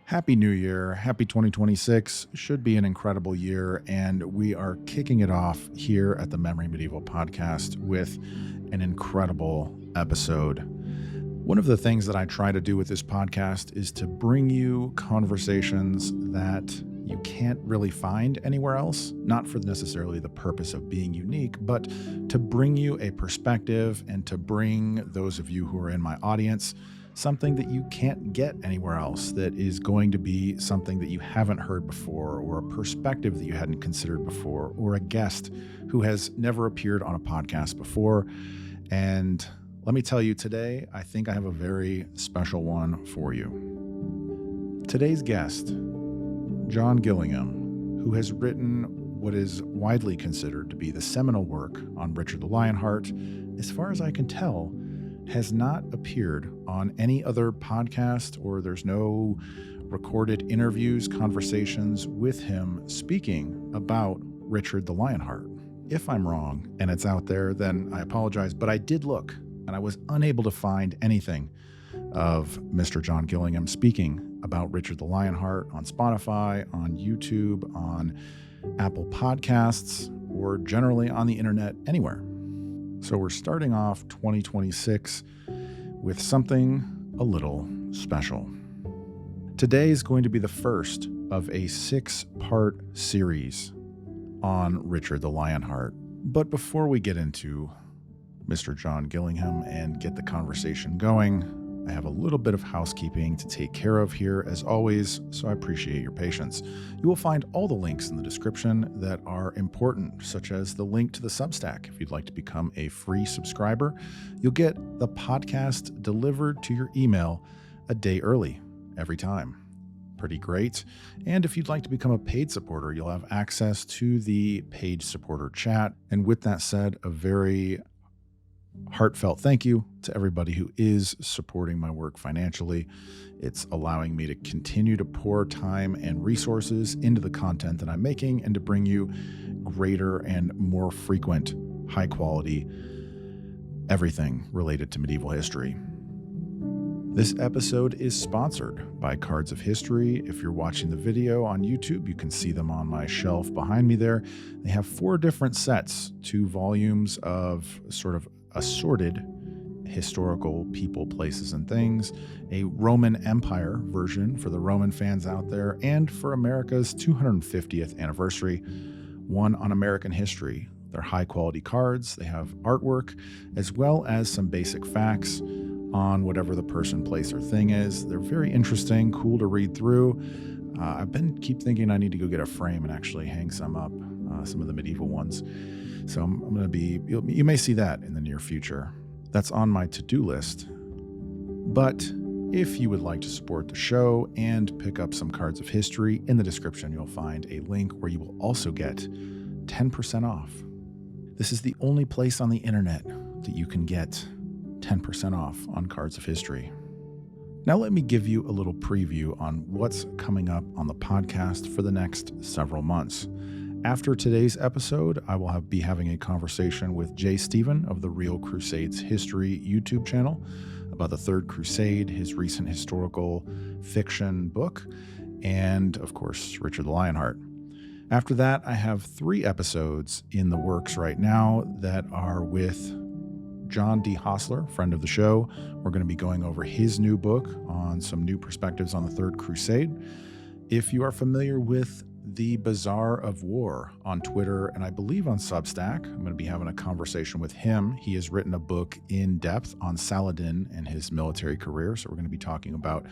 Happy New Year. Happy 2026. Should be an incredible year. And we are kicking it off here at the Memory Medieval podcast with an incredible episode. One of the things that I try to do with this podcast is to bring you conversations that you can't really find anywhere else, not for necessarily the purpose of being unique, but to bring you a perspective and to bring those of you who are in my audience something that you can't get anywhere else, that is going to be something that you haven't heard before, or a perspective that you hadn't considered before, or a guest who has never appeared on a podcast before. And let me tell you today, I think I have a very special one for you. Today's guest, John Gillingham, who has written what is widely considered to be the seminal work on Richard the Lionheart, as far as I can tell, has not appeared on any other podcast, or there's no recorded interviews, conversations with him speaking about Richard the Lionheart. If I'm wrong and it's out there, then I apologize, but I did look and I was unable to find anything of Mr. John Gillingham speaking about Richard the Lionheart on Spotify, on YouTube, on Apple Podcasts, or generally on the internet anywhere. So we're starting off 2026 with something a little special. Today is going to be the first of a 6-part series on Richard the Lionheart. But before we get into Mr. John Gillingham and get the conversation going, I have a little bit of housekeeping to take care of here, as always, so I appreciate your patience. You will find all the links in the description that are important, such as the link to the Substack. If you'd like to become a free subscriber, you'll get the podcast delivered to your email a day early every time. Pretty great. And if you'd like to become a paid supporter, you'll have access to the paid supporter chat. And with that said, a very heartfelt thank you to everybody who is supporting my work financially. It's allowing me to continue to pour time and resources into the content that I'm making and to bring you greater and more frequent, high quality, everything related to medieval history. This episode is sponsored by Cards of History. If you're watching the video on YouTube, you can see them on my shelf behind me there. They have 4 different sets, 2 volumes of sort of assorted historical people, places, and things, a Roman Empire version for the Roman fans out there, and for America's 250th anniversary, one on American history. They're high-quality cards. They have artwork, as well as some basic facts on whatever the person, place, or thing is. They're very interesting, cool to read through. Keep thinking I need to go get a frame and actually hang some up, some of the medieval ones. So I'm going to be, you may see that in the near future. That's on my to-do list. But if you would like to support the show and pick up some Cards of History, in the description you'll find a link where you will also get 10% off. This is the only place on the internet that you can get 10% off on Cards of History. Now let me give you a little preview on what's coming up on the podcast for the next several months. After today's episode, I will be having a conversation with Jay Stephen of the Real Crusades History YouTube channel about the Third Crusade, his recent historical fiction book, and, of course, Richard the Lionheart. After that, I have 3 episodes in the works right now that are with John D. Hostler, friend of the show. We're going to be going over his new book on some new perspectives on the Third Crusade. If you are familiar with the Bazaar of War on Twitter, and I believe on Substack, I'm going to be having a conversation with him. He has written a book in depth on Saladin and his military career. So we're going to be talking about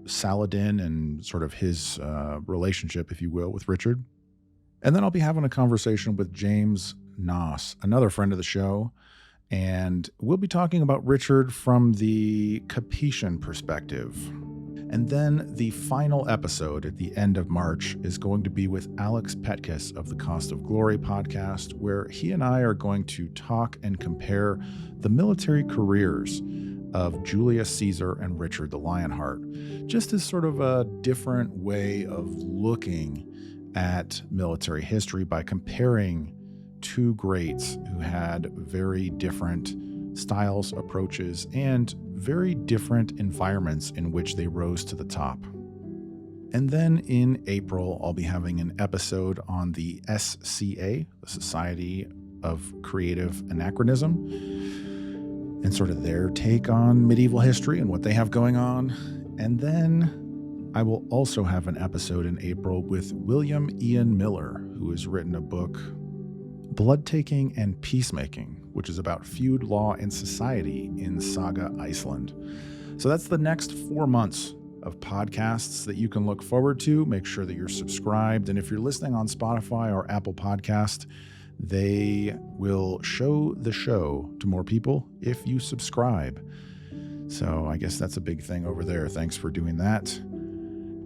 Saladin and sort of his relationship, if you will, with Richard. And then I'll be having a conversation with James Noss, another friend of the show. And we'll be talking about Richard from the Capetian perspective. And then the final episode at the end of March is going to be with Alex Petkus of the Cost of Glory podcast, where he and I are going to talk and compare the military careers of Julius Caesar and Richard the Lionheart, just as sort of a different way of looking at military history by comparing 2 greats who had very different styles, approaches, and very different environments in which they rose to the top. And then in April, I'll be having an episode on the SCA, the Society of Creative Anachronism, and sort of their take on medieval history and what they have going on. And then I will also have an episode in April with William Ian Miller, who has written a book, Blood-Taking and Peacemaking, which is about feud, law, and society in Saga Iceland. So that's the next 4 months of podcasts that you can look forward to. Make sure that you're subscribed. And if you're listening on Spotify or Apple Podcast, they will show the show to more people if you subscribe. So I guess that's a big thing over there. Thanks for doing that.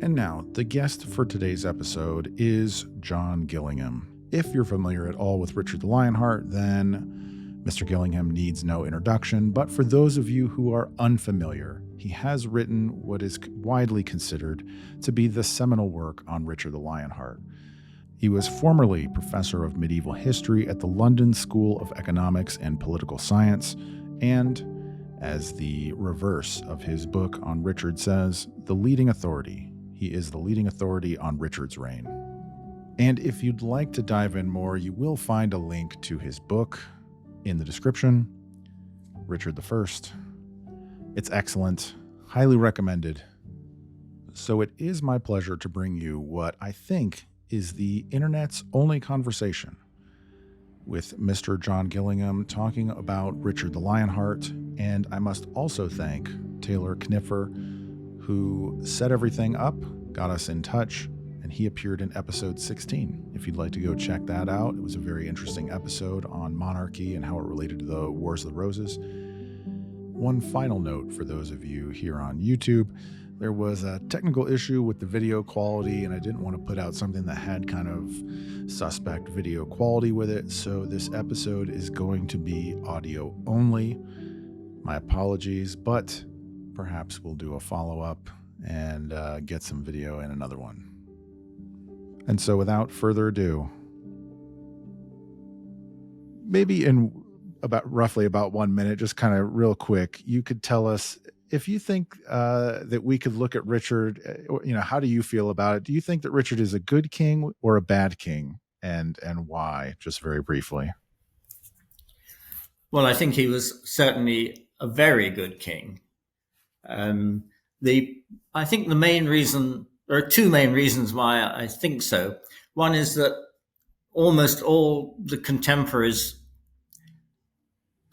And now, the guest for today's episode is John Gillingham. If you're familiar at all with Richard the Lionheart, then Mr. Gillingham needs no introduction. But for those of you who are unfamiliar, he has written what is widely considered to be the seminal work on Richard the Lionheart. He was formerly professor of medieval history at the London School of Economics and Political Science, and, as the reverse of his book on Richard says, the leading authority. He is the leading authority on Richard's reign. And if you'd like to dive in more, you will find a link to his book in the description, Richard the First. It's excellent, highly recommended. So it is my pleasure to bring you what I think is the internet's only conversation with Mr. John Gillingham talking about Richard the Lionheart. And I must also thank Taylor Kniffer, who set everything up, got us in touch, and he appeared in episode 16. If you'd like to go check that out, it was a very interesting episode on monarchy and how it related to the Wars of the Roses. One final note for those of you here on YouTube, there was a technical issue with the video quality, and I didn't want to put out something that had kind of suspect video quality with it, so this episode is going to be audio only. My apologies, but perhaps we'll do a follow-up and get some video in another one. And so without further ado, maybe in roughly about 1 minute, just kind of real quick, you could tell us if you think that we could look at Richard, how do you feel about it? Do you think that Richard is a good king or a bad king, and why? Just very briefly. Well, I think he was certainly a very good king. I think the main reason, there are two main reasons why I think so. One is that almost all the contemporaries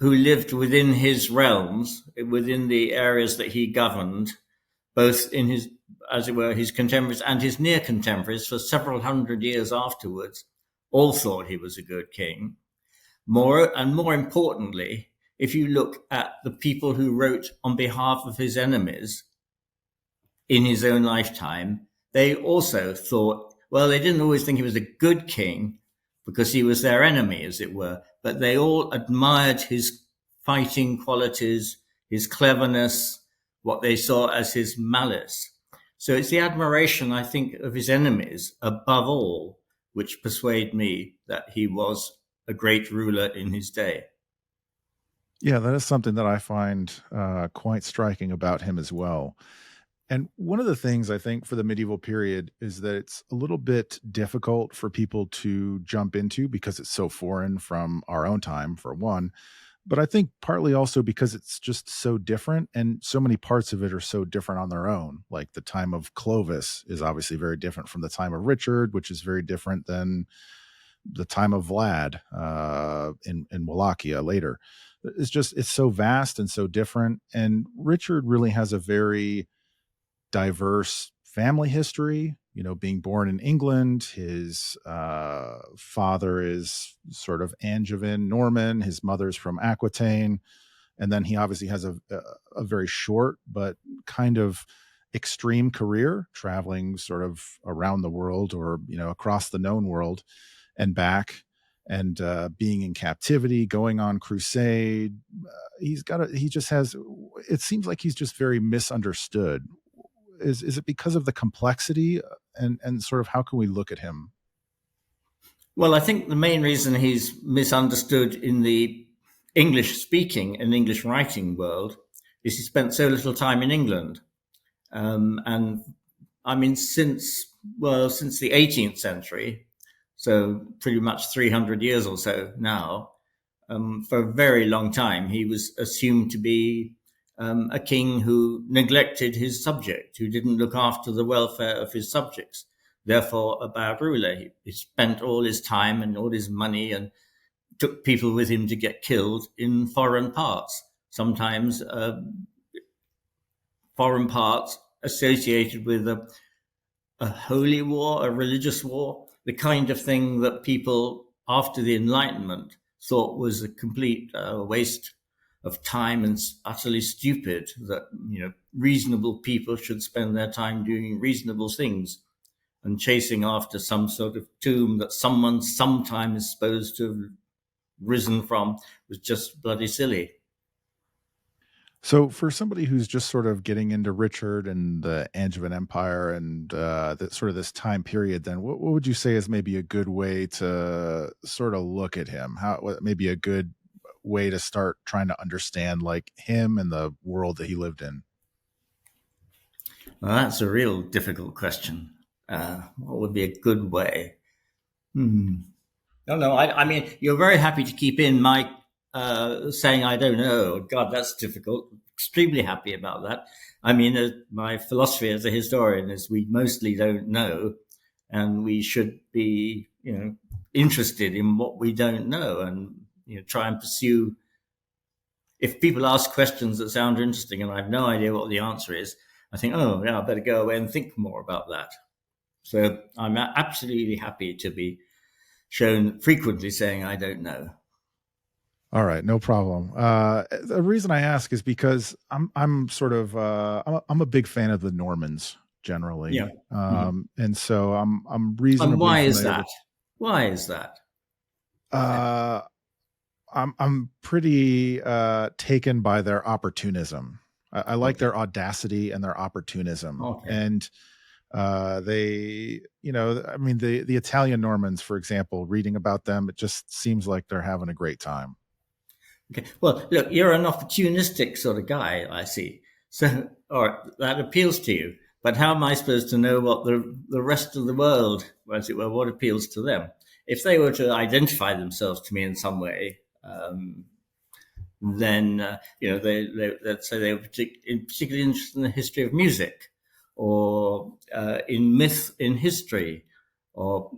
who lived within his realms, within the areas that he governed, both in his, as it were, his contemporaries and his near contemporaries for several hundred years afterwards, all thought he was a good king. More importantly, if you look at the people who wrote on behalf of his enemies in his own lifetime, they also thought, well, they didn't always think he was a good king because he was their enemy, as it were, but they all admired his fighting qualities, his cleverness, what they saw as his malice. So it's the admiration, I think, of his enemies above all, which persuade me that he was a great ruler in his day. Yeah, that is something that I find quite striking about him as well. And one of the things I think for the medieval period is that it's a little bit difficult for people to jump into because it's so foreign from our own time, for one. But I think partly also because it's just so different, and so many parts of it are so different on their own. Like the time of Clovis is obviously very different from the time of Richard, which is very different than the time of Vlad in Wallachia later. It's so vast and so different. And Richard really has a very diverse family history, being born in England. His father is sort of Angevin Norman. His mother's from Aquitaine. And then he obviously has a very short but kind of extreme career, traveling sort of around the world or, across the known world and back, and being in captivity, going on crusade. It seems like he's just very misunderstood. Is it because of the complexity and sort of how can we look at him? Well, I think the main reason he's misunderstood in the English speaking and English writing world is he spent so little time in England. And I mean, since the 18th century, so pretty much 300 years or so now, for a very long time, he was assumed to be a king who neglected his subject, who didn't look after the welfare of his subjects. Therefore, a bad ruler. He spent all his time and all his money and took people with him to get killed in foreign parts, sometimes foreign parts associated with a holy war, a religious war, the kind of thing that people after the Enlightenment thought was a complete waste of time and utterly stupid, that reasonable people should spend their time doing reasonable things, and chasing after some sort of tomb that someone sometime is supposed to have risen from was just bloody silly. So, for somebody who's just sort of getting into Richard and the Angevin Empire and sort of this time period, then what would you say is maybe a good way to sort of look at him? Maybe a good way to start trying to understand like him and the world that he lived in? Well, that's a real difficult question. What would be a good way? No. I mean, you're very happy to keep in my saying I don't know. God, that's difficult. Extremely happy about that. I mean, my philosophy as a historian is we mostly don't know, and we should be, interested in what we don't know, and try and pursue. If people ask questions that sound interesting and I have no idea what the answer is, I think, oh yeah, I better go away and think more about that. So I'm absolutely happy to be shown frequently saying I don't know. All right, no problem. The reason I ask is because I'm sort of I'm a big fan of the Normans Yeah. generally, Mhm. and so I'm And reasonably why is familiar that? with. Why is that? Uh, I'm pretty taken by their opportunism. I like Okay. their audacity and their opportunism, Okay. and they, I mean, the Italian Normans, for example, reading about them, it just seems like they're having a great time. Okay. Well, look, you're an opportunistic sort of guy, I see. So, or that appeals to you. But how am I supposed to know what the rest of the world, as it were, what appeals to them? If they were to identify themselves to me in some way, then they let's say they were particularly interested in the history of music, or in myth in history, or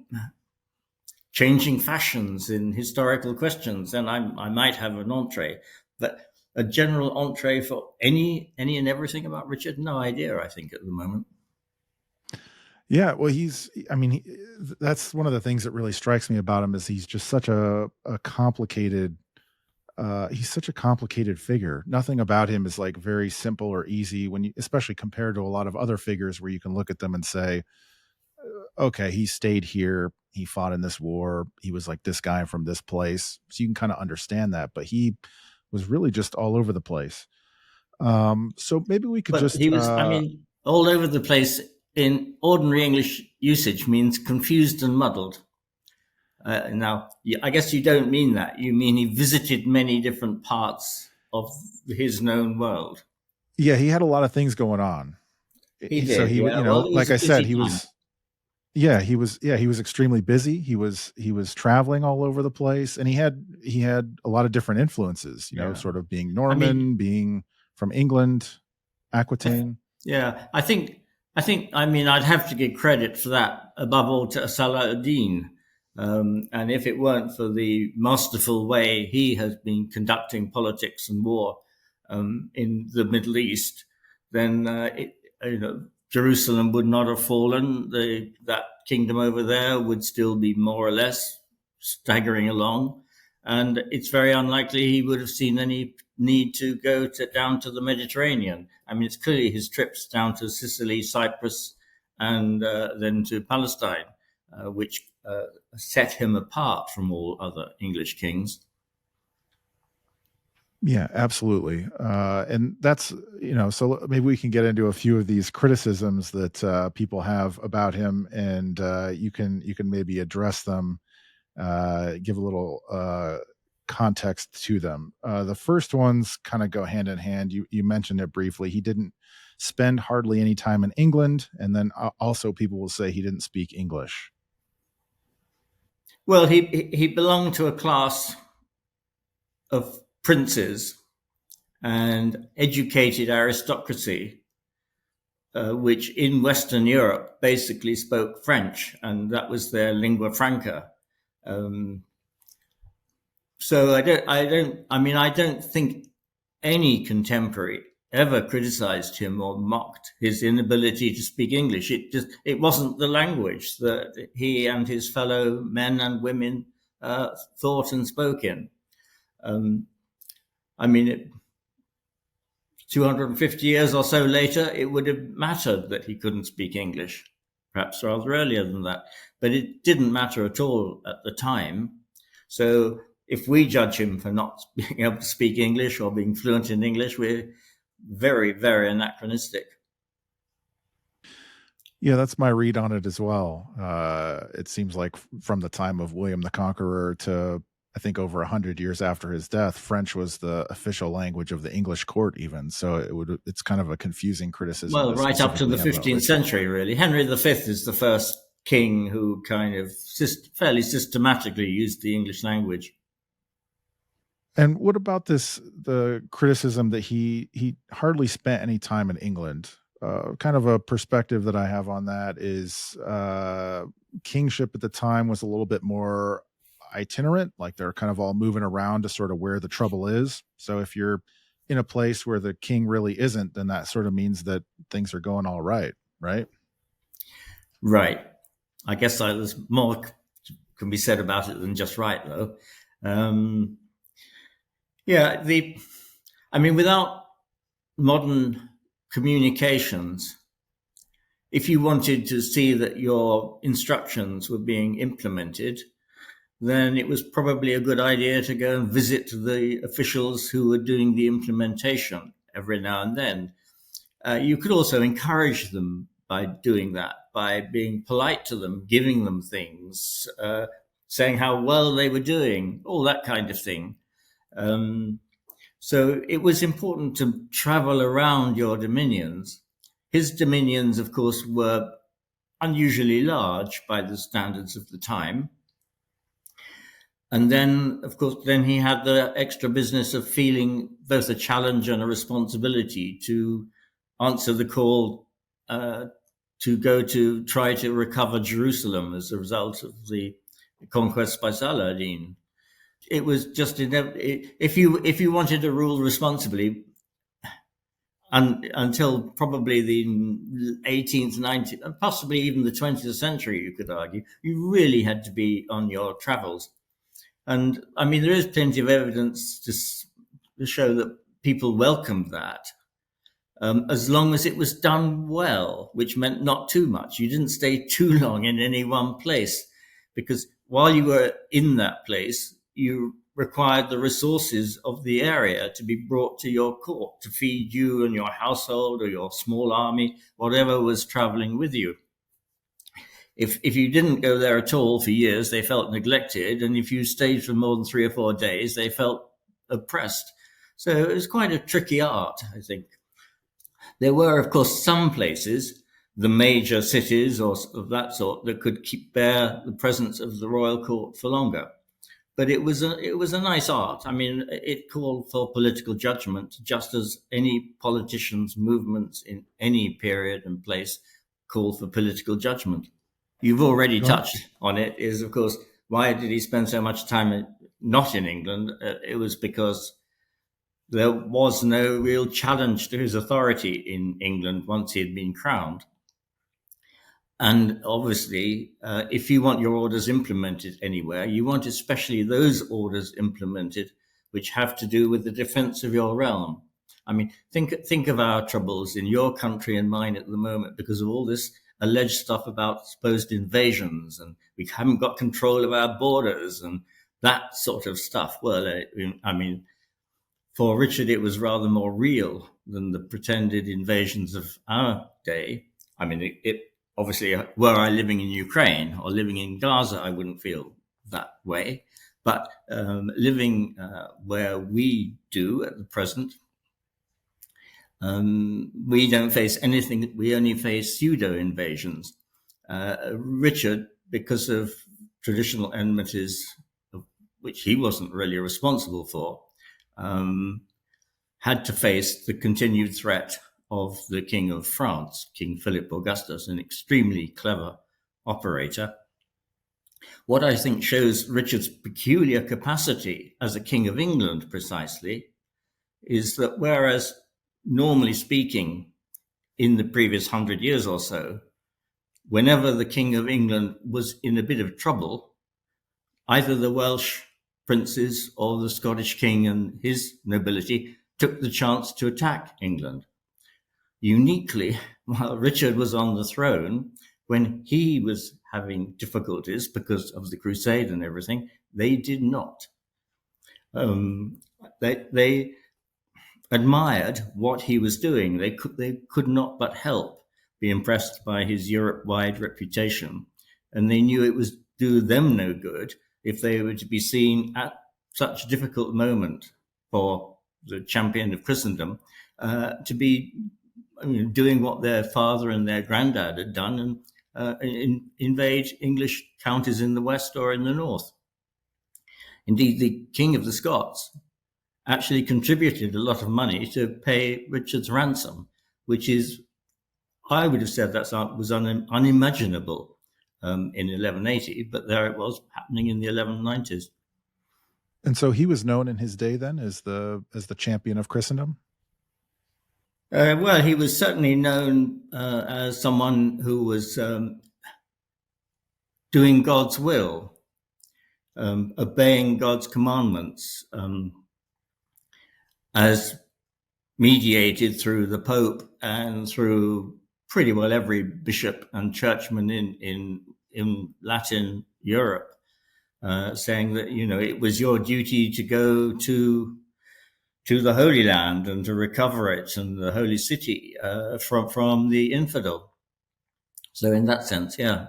changing fashions in historical questions, then I might have an entree. But a general entree for any and everything about Richard, no idea. I think at the moment. Yeah, well, I mean, that's one of the things that really strikes me about him is he's just such a complicated, he's such a complicated figure. Nothing about him is like very simple or easy especially compared to a lot of other figures where you can look at them and say, okay, he stayed here, he fought in this war, he was like this guy from this place. So you can kind of understand that, but he was really just all over the place. So maybe we could But just, he was, I mean, all over the place in ordinary English usage means confused and muddled. Now, I guess you don't mean that. You mean he visited many different parts of his known world. yeah, he had a lot of things going on. He So did, yeah. Well, it like was a I said, busy he time. was, he was extremely busy. He was traveling all over the place, and he had a lot of different influences, Yeah. sort of being I mean, Norman, being from England, I th- Aquitaine. yeah, I mean, I'd have to give credit for that above all to Saladin. And if it weren't for the masterful way he has been conducting politics and war in the Middle East, then Jerusalem would not have fallen. That kingdom over there would still be more or less staggering along, and it's very unlikely he would have seen any need to go down to the Mediterranean. I mean, it's clearly his trips down to Sicily, Cyprus, and then to Palestine, which set him apart from all other English kings. Yeah, absolutely. And that's, so maybe we can get into a few of these criticisms that people have about him, and you can maybe address them, give a little context to them. The first ones kind of go hand in hand. You mentioned it briefly. He didn't spend hardly any time in England. And then also people will say he didn't speak English. Well, he belonged to a class of princes and educated aristocracy, which in Western Europe basically spoke French, and that was their lingua franca. So I don't think any contemporary ever criticized him or mocked his inability to speak English. It wasn't the language that he and his fellow men and women thought and spoke in. 250 years or so later, it would have mattered that he couldn't speak English, perhaps rather earlier than that. But it didn't matter at all at the time. So if we judge him for not being able to speak English or being fluent in English, we're very, very anachronistic. Yeah, that's my read on it as well. It seems like from the time of William the Conqueror to I think over 100 years after his death, French was the official language of the English court even. So it's kind of a confusing criticism. Well, right up to the 15th century, really. Henry V is the first king who kind of fairly systematically used the English language. And what about the criticism that he hardly spent any time in England? Kind of a perspective that I have on that is kingship at the time was a little bit more itinerant, like they're kind of all moving around to sort of where the trouble is. So if you're in a place where the king really isn't, then that sort of means that things are going all right, right? Right. I guess there's more can be said about it than just right, though. Without modern communications, if you wanted to see that your instructions were being implemented, then it was probably a good idea to go and visit the officials who were doing the implementation every now and then. You could also encourage them by doing that, by being polite to them, giving them things, saying how well they were doing, all that kind of thing. So it was important to travel around your dominions. His dominions, of course, were unusually large by the standards of the time. And then, of course, he had the extra business of feeling both a challenge and a responsibility to answer the call to go to try to recover Jerusalem as a result of the conquest by Saladin. It was just if you wanted to rule responsibly, until probably the 18th, 19th, possibly even the 20th century, you could argue, you really had to be on your travels. And there is plenty of evidence to show that people welcomed that, as long as it was done well, which meant not too much. You didn't stay too long in any one place, because while you were in that place, you required the resources of the area to be brought to your court to feed you and your household or your small army, whatever was traveling with you. If you didn't go there at all for years, they felt neglected. And if you stayed for more than 3 or 4 days, they felt oppressed. So it was quite a tricky art, I think. There were, of course, some places, the major cities or of that sort, that could bear the presence of the royal court for longer. But it was a nice art. It called for political judgment, just as any politician's movements in any period and place call for political judgment. You've already touched on it, is, of course, why did he spend so much time not in England? It was because there was no real challenge to his authority in England once he had been crowned. And obviously, if you want your orders implemented anywhere, you want especially those orders implemented which have to do with the defense of your realm. Think of our troubles in your country and mine at the moment because of all this alleged stuff about supposed invasions, and we haven't got control of our borders and that sort of stuff. Well, for Richard, it was rather more real than the pretended invasions of our day. Obviously, were I living in Ukraine or living in Gaza, I wouldn't feel that way. But living where we do at the present, We don't face anything. We only face pseudo invasions. Richard, because of traditional enmities, which he wasn't really responsible for, had to face the continued threat of the King of France, King Philip Augustus, an extremely clever operator. What I think shows Richard's peculiar capacity as a King of England precisely is that whereas, normally speaking, in the previous 100 years or so, whenever the King of England was in a bit of trouble, either the Welsh princes or the Scottish king and his nobility took the chance to attack England. Uniquely, while Richard was on the throne, when he was having difficulties because of the Crusade and everything, they did not. They admired what he was doing. They could not but help be impressed by his Europe-wide reputation, and they knew it was do them no good if they were to be seen at such a difficult moment for the champion of Christendom to be doing what their father and their granddad had done and invade English counties in the west or in the north. Indeed, the King of the Scots actually contributed a lot of money to pay Richard's ransom, which is, I would have said that was unimaginable in 1180, but there it was happening in the 1190s. And so he was known in his day then as the champion of Christendom? Well, he was certainly known as someone who was doing God's will, obeying God's commandments, as mediated through the Pope and through pretty well every bishop and churchman in Latin Europe, saying that, it was your duty to go to the Holy Land and to recover it and the Holy City from the infidel. So in that sense, yeah.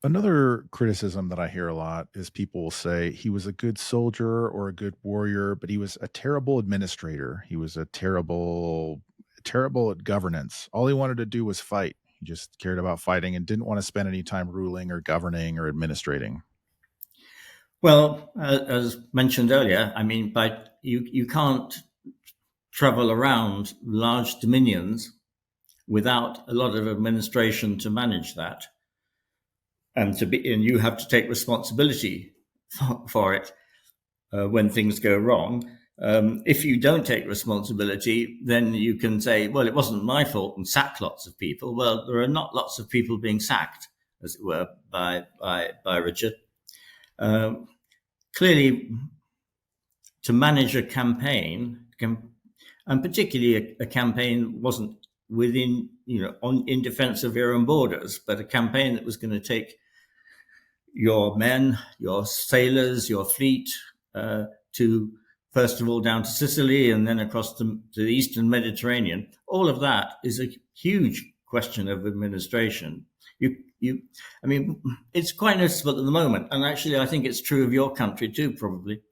Another criticism that I hear a lot is people will say he was a good soldier or a good warrior, but he was a terrible administrator. He was a terrible at governance. All he wanted to do was fight. He just cared about fighting and didn't want to spend any time ruling or governing or administrating. Well, as mentioned earlier, you can't travel around large dominions without a lot of administration to manage that. And you have to take responsibility for it when things go wrong. If you don't take responsibility, then you can say, well, it wasn't my fault, and sack lots of people. Well, there are not lots of people being sacked, as it were, by Richard. Clearly, to manage a campaign, and particularly a campaign wasn't within, in defense of your own borders, but a campaign that was going to take your men, your sailors, your fleet to, first of all, down to Sicily and then across to the Eastern Mediterranean. All of that is a huge question of administration. It's quite noticeable at the moment, and actually I think it's true of your country too, probably,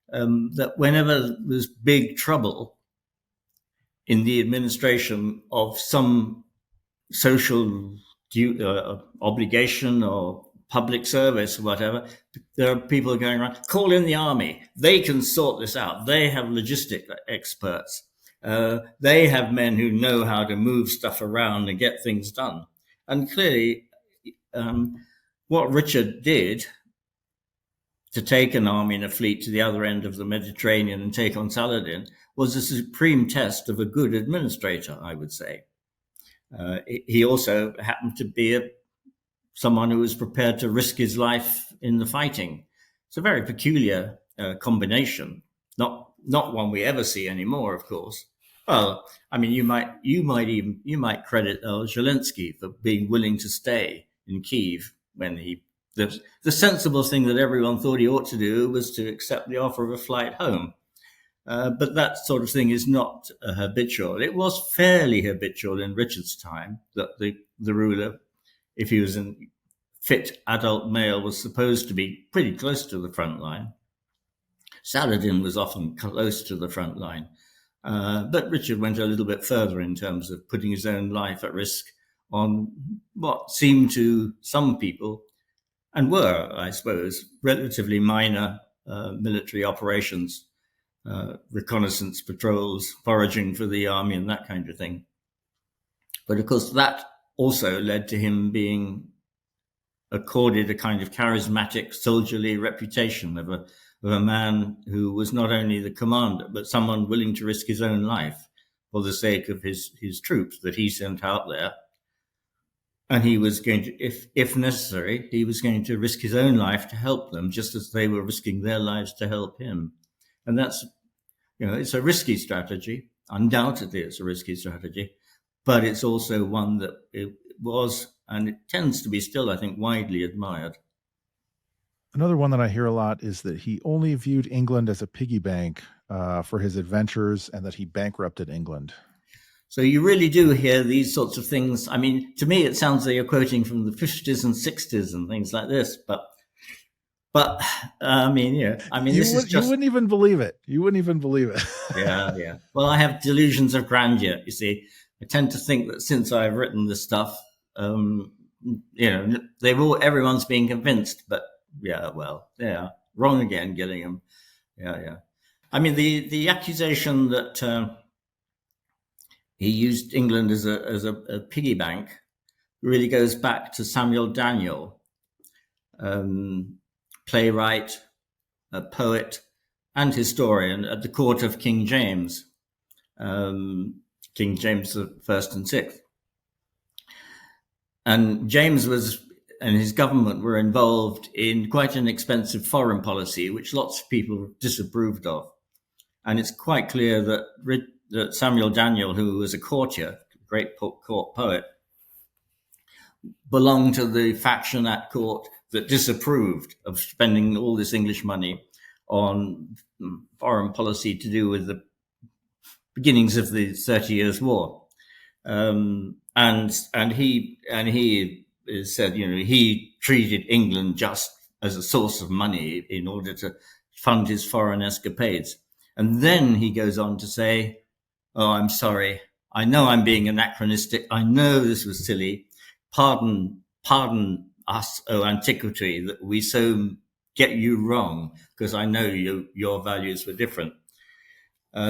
that whenever there's big trouble in the administration of some social obligation or public service or whatever, there are people going around, call in the army. They can sort this out. They have logistic experts. They have men who know how to move stuff around and get things done. And clearly, what Richard did to take an army and a fleet to the other end of the Mediterranean and take on Saladin was a supreme test of a good administrator, I would say. He also happened to be someone who was prepared to risk his life in the fighting. It's a very peculiar combination, not one we ever see anymore, of course. Well, you might credit Zelensky for being willing to stay in Kyiv when the sensible thing that everyone thought he ought to do was to accept the offer of a flight home. But that sort of thing is not habitual. It was fairly habitual in Richard's time that the ruler, if he was a fit adult male, was supposed to be pretty close to the front line. Saladin was often close to the front line. But Richard went a little bit further in terms of putting his own life at risk on what seemed to some people, and were, I suppose, relatively minor military operations, reconnaissance patrols, foraging for the army and that kind of thing. But of course, that also led to him being accorded a kind of charismatic soldierly reputation of a man who was not only the commander, but someone willing to risk his own life for the sake of his troops that he sent out there. And he was going to, if necessary, he was going to risk his own life to help them, just as they were risking their lives to help him. And that's, it's a risky strategy. Undoubtedly, it's a risky strategy, but it's also one that it was, and it tends to be still, I think, widely admired. Another one that I hear a lot is that he only viewed England as a piggy bank for his adventures, and that he bankrupted England. So you really do hear these sorts of things. I mean, to me, it sounds like you're quoting from the 50s and 60s and things like this. But I mean, you wouldn't even believe it. You wouldn't even believe it. Yeah. Well, I have delusions of grandeur. You see, I tend to think that since I've written this stuff, everyone's being convinced. But wrong again, Gillingham. Yeah. I mean, the accusation that he used England as a piggy bank really goes back to Samuel Daniel, playwright, a poet, and historian at the court of King James, King James I and VI. And James and his government were involved in quite an expensive foreign policy, which lots of people disapproved of. And it's quite clear that Samuel Daniel, who was a courtier, great court poet, belonged to the faction at court that disapproved of spending all this English money on foreign policy to do with the beginnings of the 30 Years' War. And he said, he treated England just as a source of money in order to fund his foreign escapades. And then he goes on to say, "Oh, I'm sorry. I know I'm being anachronistic. I know this was silly. Pardon us, O antiquity, that we so get you wrong, because I know your values were different."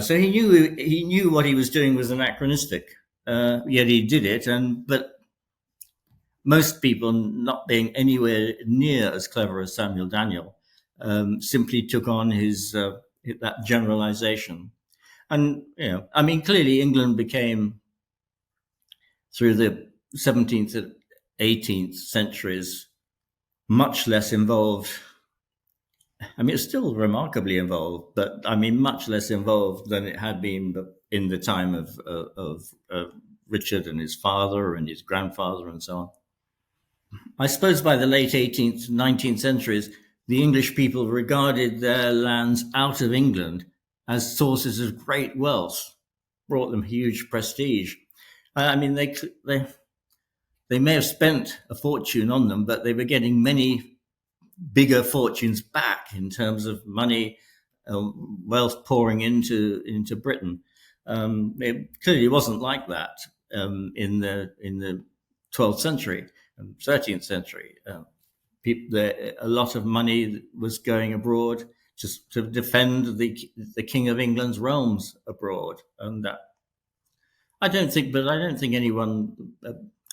So he knew what he was doing was anachronistic. Yet he did it, but most people, not being anywhere near as clever as Samuel Daniel, simply took on that generalization. And, clearly England became, through the 17th and 18th centuries, much less involved. I mean, it's still remarkably involved, but much less involved than it had been in the time of Richard and his father and his grandfather and so on. I suppose by the late 18th, 19th centuries, the English people regarded their lands out of England as sources of great wealth, brought them huge prestige. They may have spent a fortune on them, but they were getting many bigger fortunes back in terms of money, wealth pouring into Britain. It clearly wasn't like that in the 12th century and 13th century. A lot of money was going abroad just to defend the King of England's realms abroad, and I don't think anyone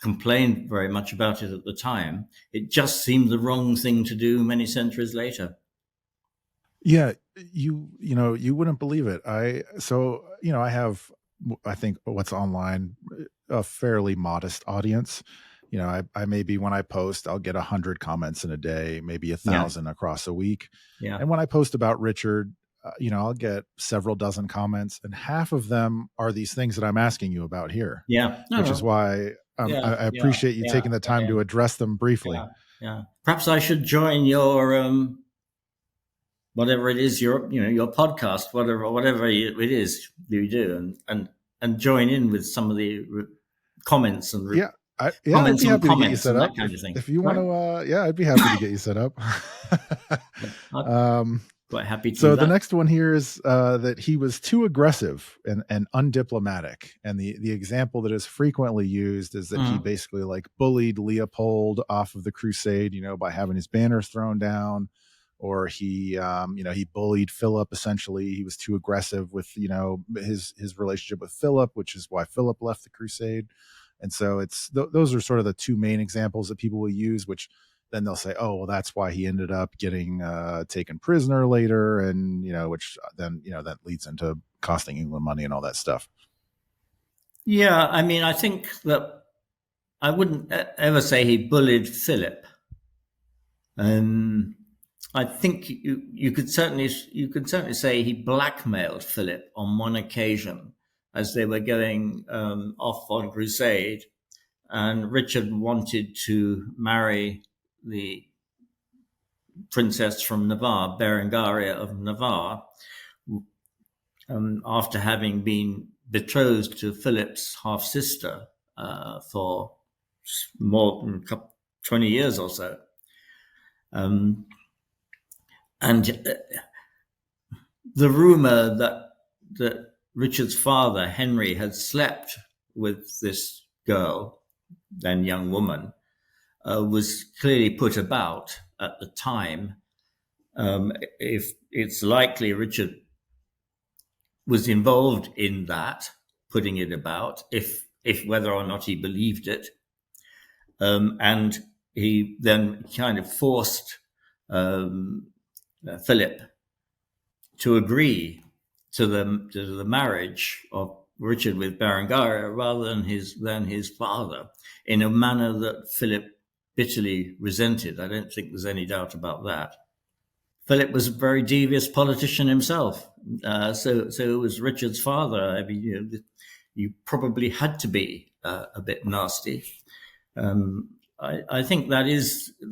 complained very much about it at the time. It just seemed the wrong thing to do many centuries later. Yeah, you wouldn't believe it. I have, I think, what's online, a fairly modest audience. I maybe when I post, I'll get 100 comments in a day, maybe 1,000 across a week. Yeah. And when I post about Richard, I'll get several dozen comments, and half of them are these things that I'm asking you about here. Yeah. Which is why I appreciate you taking the time to address them briefly. Yeah. Perhaps I should join your, whatever it is, your podcast, whatever it is you do, and join in with some of the comments and I'd be happy to get you set up. Kind of thing. If you want to, I'd be happy to get you set up. quite happy to So do the that. next one here is that he was too aggressive and undiplomatic. And the example that is frequently used is that he basically like bullied Leopold off of the crusade, by having his banners thrown down, or he bullied Philip. Essentially, he was too aggressive with, his relationship with Philip, which is why Philip left the crusade. And so those are sort of the two main examples that people will use, which then they'll say, oh, well, that's why he ended up getting taken prisoner later. And, which then, that leads into costing England money and all that stuff. Yeah, I mean, I think that I wouldn't ever say he bullied Philip. I think you could certainly say he blackmailed Philip on one occasion as they were going off on crusade, and Richard wanted to marry the princess from Navarre, Berengaria of Navarre, after having been betrothed to Philip's half sister for more than 20 years or so. And the rumor that Richard's father, Henry, had slept with this girl, then young woman, was clearly put about at the time. If it's likely Richard was involved in that, putting it about, if whether or not he believed it, and he then kind of forced Philip to agree to the marriage of Richard with Berengaria rather than his father, in a manner that Philip bitterly resented. I don't think there's any doubt about that. Philip was a very devious politician himself, so it was Richard's father. I mean, you probably had to be a bit nasty. I think that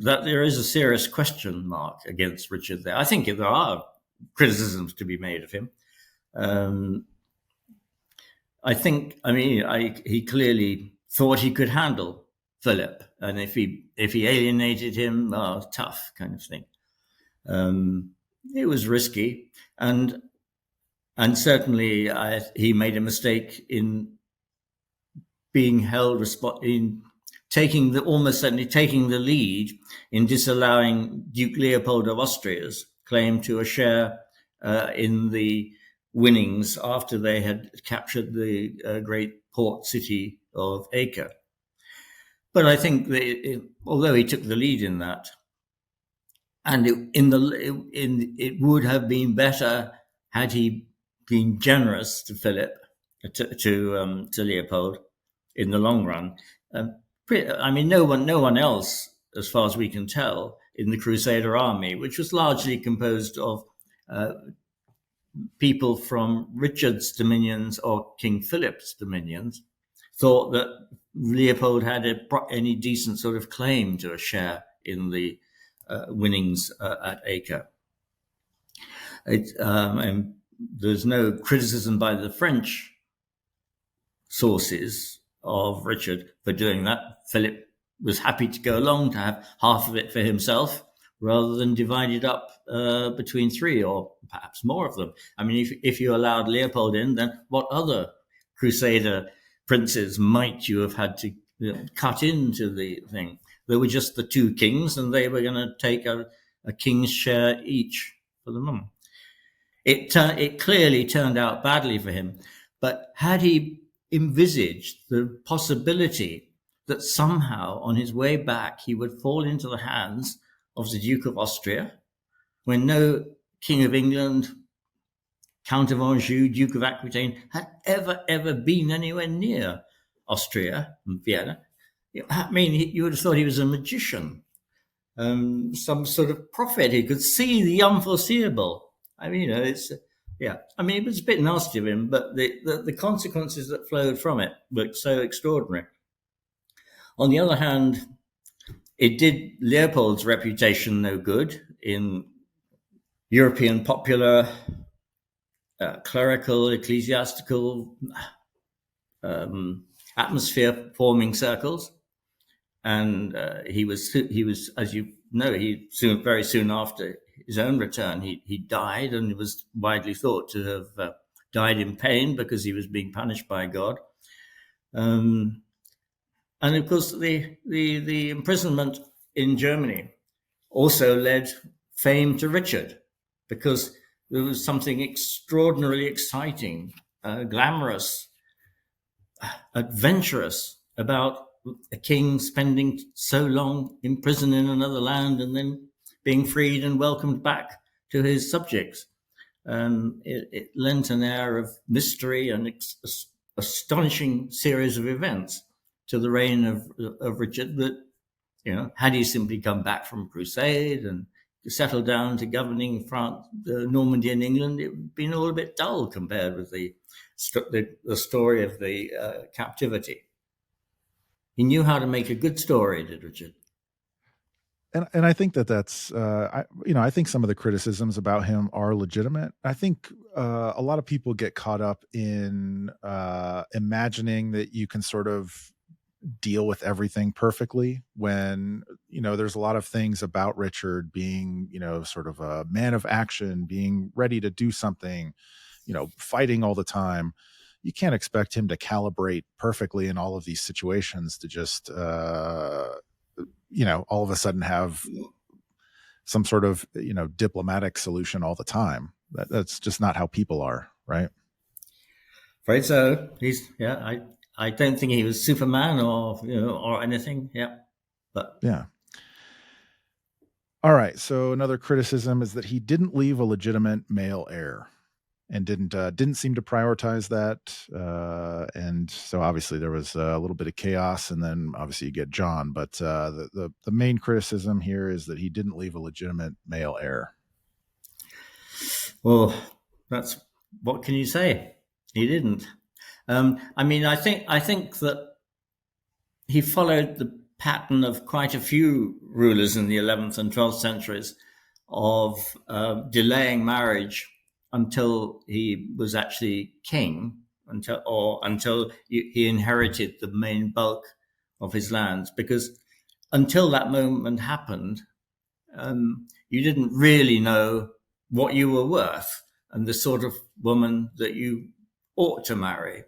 there is a serious question mark against Richard there. I think there are criticisms to be made of him. He clearly thought he could handle Philip, and if he alienated him, tough kind of thing. It was risky, and certainly he made a mistake in being held in almost certainly taking the lead in disallowing Duke Leopold of Austria's claim to a share in the winnings after they had captured the great port city of Acre. But I think that although he took the lead in that, and it would have been better had he been generous to Philip, to Leopold, in the long run. I mean, no one else, as far as we can tell, in the Crusader army, which was largely composed of people from Richard's dominions or King Philip's dominions, thought that Leopold had any decent sort of claim to a share in the winnings at Acre. And there's no criticism by the French sources of Richard for doing that. Philip was happy to go along to have half of it for himself rather than divide it up between three or perhaps more of them. I mean, if you allowed Leopold in, then what other Crusader princes might you have had to cut into the thing? There were just the two kings, and they were going to take a king's share each for the moment. It clearly turned out badly for him, but had he envisaged the possibility that somehow on his way back he would fall into the hands of the Duke of Austria, when no King of England, Count of Anjou, Duke of Aquitaine had ever been anywhere near Austria and Vienna? I mean, you would have thought he was a magician, some sort of prophet. He could see the unforeseeable. I mean, I mean, it was a bit nasty of him, but the consequences that flowed from it were so extraordinary. On the other hand, it did Leopold's reputation no good in European popular, clerical, ecclesiastical atmosphere forming circles. And he was, as you know, very soon after his own return, he died, and was widely thought to have died in pain because he was being punished by God. And of course, the imprisonment in Germany also led fame to Richard, because there was something extraordinarily exciting, glamorous, adventurous about a king spending so long in prison in another land and then being freed and welcomed back to his subjects. And it lent an air of mystery and astonishing series of events to the reign of Richard that, had he simply come back from a crusade and settled down to governing France, Normandy and England, it would have been all a bit dull compared with the story of the captivity. He knew how to make a good story, did Richard. And I think that's I think some of the criticisms about him are legitimate. I think a lot of people get caught up in imagining that you can sort of deal with everything perfectly, when there's a lot of things about Richard being sort of a man of action, being ready to do something, fighting all the time. You can't expect him to calibrate perfectly in all of these situations to just all of a sudden have some sort of diplomatic solution all the time. That's just not how people are, right? Afraid so. I don't think he was Superman or anything. Yeah. But yeah. All right. So another criticism is that he didn't leave a legitimate male heir, and didn't seem to prioritize that. And so obviously there was a little bit of chaos, and then obviously you get John. But the main criticism here is that he didn't leave a legitimate male heir. Well, what can you say? He didn't. I think that he followed the pattern of quite a few rulers in the 11th and 12th centuries of delaying marriage until he was actually king, until he inherited the main bulk of his lands. Because until that moment happened, you didn't really know what you were worth and the sort of woman that you ought to marry.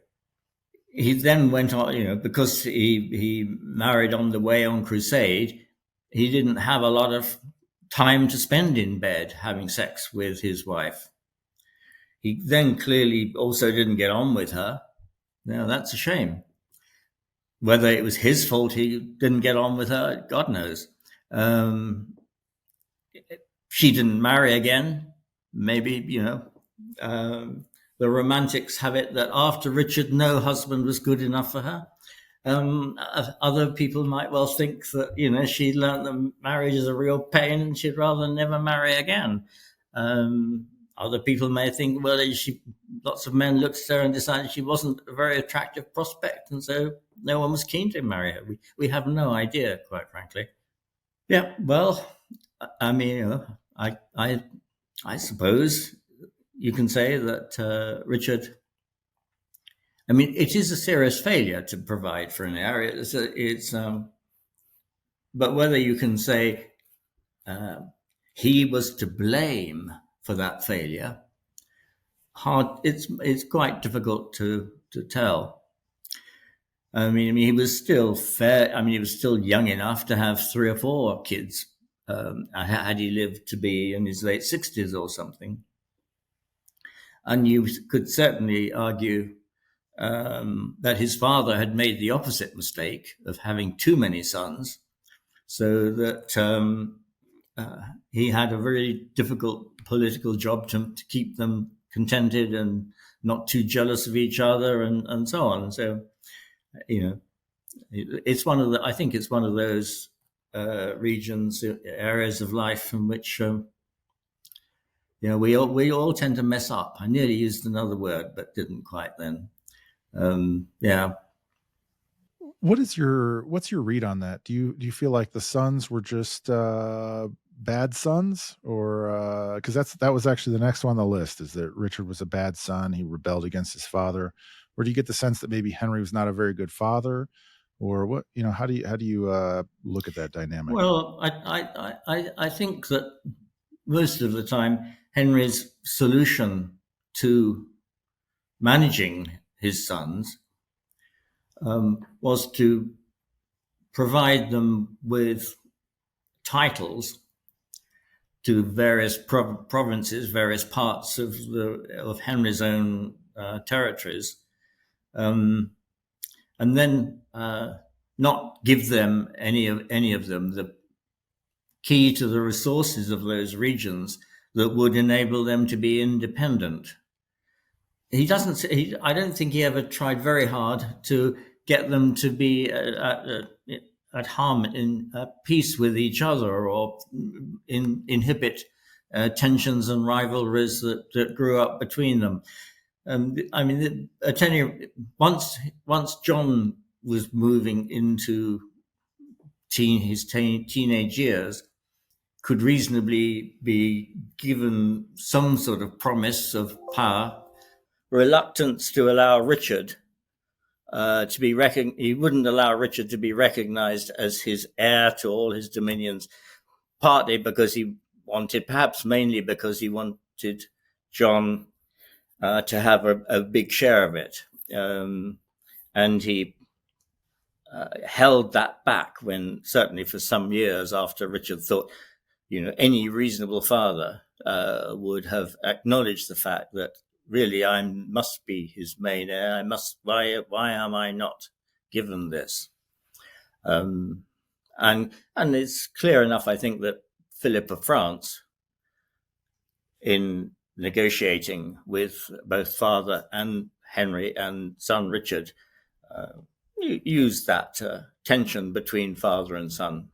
He then went on, because he married on the way on Crusade, he didn't have a lot of time to spend in bed having sex with his wife. He then clearly also didn't get on with her. Now, that's a shame. Whether it was his fault he didn't get on with her, God knows. She didn't marry again. Maybe, the romantics have it that after Richard, no husband was good enough for her. Other people might well think that, she learned that marriage is a real pain and she'd rather never marry again. Other people may think, well, lots of men looked at her and decided she wasn't a very attractive prospect, and so no one was keen to marry her. We have no idea, quite frankly. Yeah, well, I suppose you can say that Richard, it is a serious failure to provide for an heir. But whether you can say he was to blame for that failure, it's quite difficult to tell. He was still he was still young enough to have 3 or 4 kids, had he lived to be in his late 60s or something. And you could certainly argue that his father had made the opposite mistake of having too many sons, so that he had a very difficult political job to keep them contented and not too jealous of each other, and so on. So, it's I think it's one of those regions, areas of life in which we all tend to mess up. I nearly used another word, but didn't quite then. Yeah. What's your read on that? Do you feel like the sons were just bad sons, or because that was actually the next one on the list, is that Richard was a bad son, he rebelled against his father? Or do you get the sense that maybe Henry was not a very good father, or what? How do you look at that dynamic? Well, I think that most of the time, Henry's solution to managing his sons was to provide them with titles to various provinces, various parts of Henry's own territories, and then not give them any of them the key to the resources of those regions that would enable them to be independent. I don't think he ever tried very hard to get them to be at peace with each other, or inhibit tensions and rivalries that grew up between them. Once John was moving into his teenage years, could reasonably be given some sort of promise of power. Reluctance to allow Richard to be he wouldn't allow Richard to be recognized as his heir to all his dominions, partly because he wanted, perhaps mainly because he wanted John to have a big share of it, and he held that back when, certainly for some years after Richard thought, any reasonable father would have acknowledged the fact that really I must be his main heir. Why am I not given this? And it's clear enough, I think, that Philip of France, in negotiating with both father and Henry and son Richard, used that tension between father and son.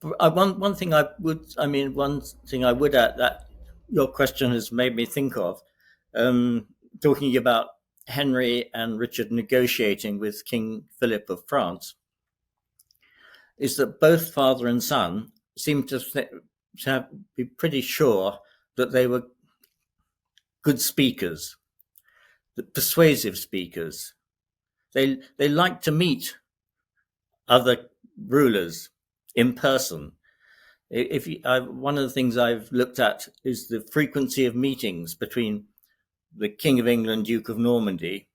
One thing I would add that your question has made me think of, talking about Henry and Richard negotiating with King Philip of France, is that both father and son seem to be pretty sure that they were good speakers, persuasive speakers. They like to meet other rulers in person. One of the things I've looked at is the frequency of meetings between the King of England, Duke of Normandy,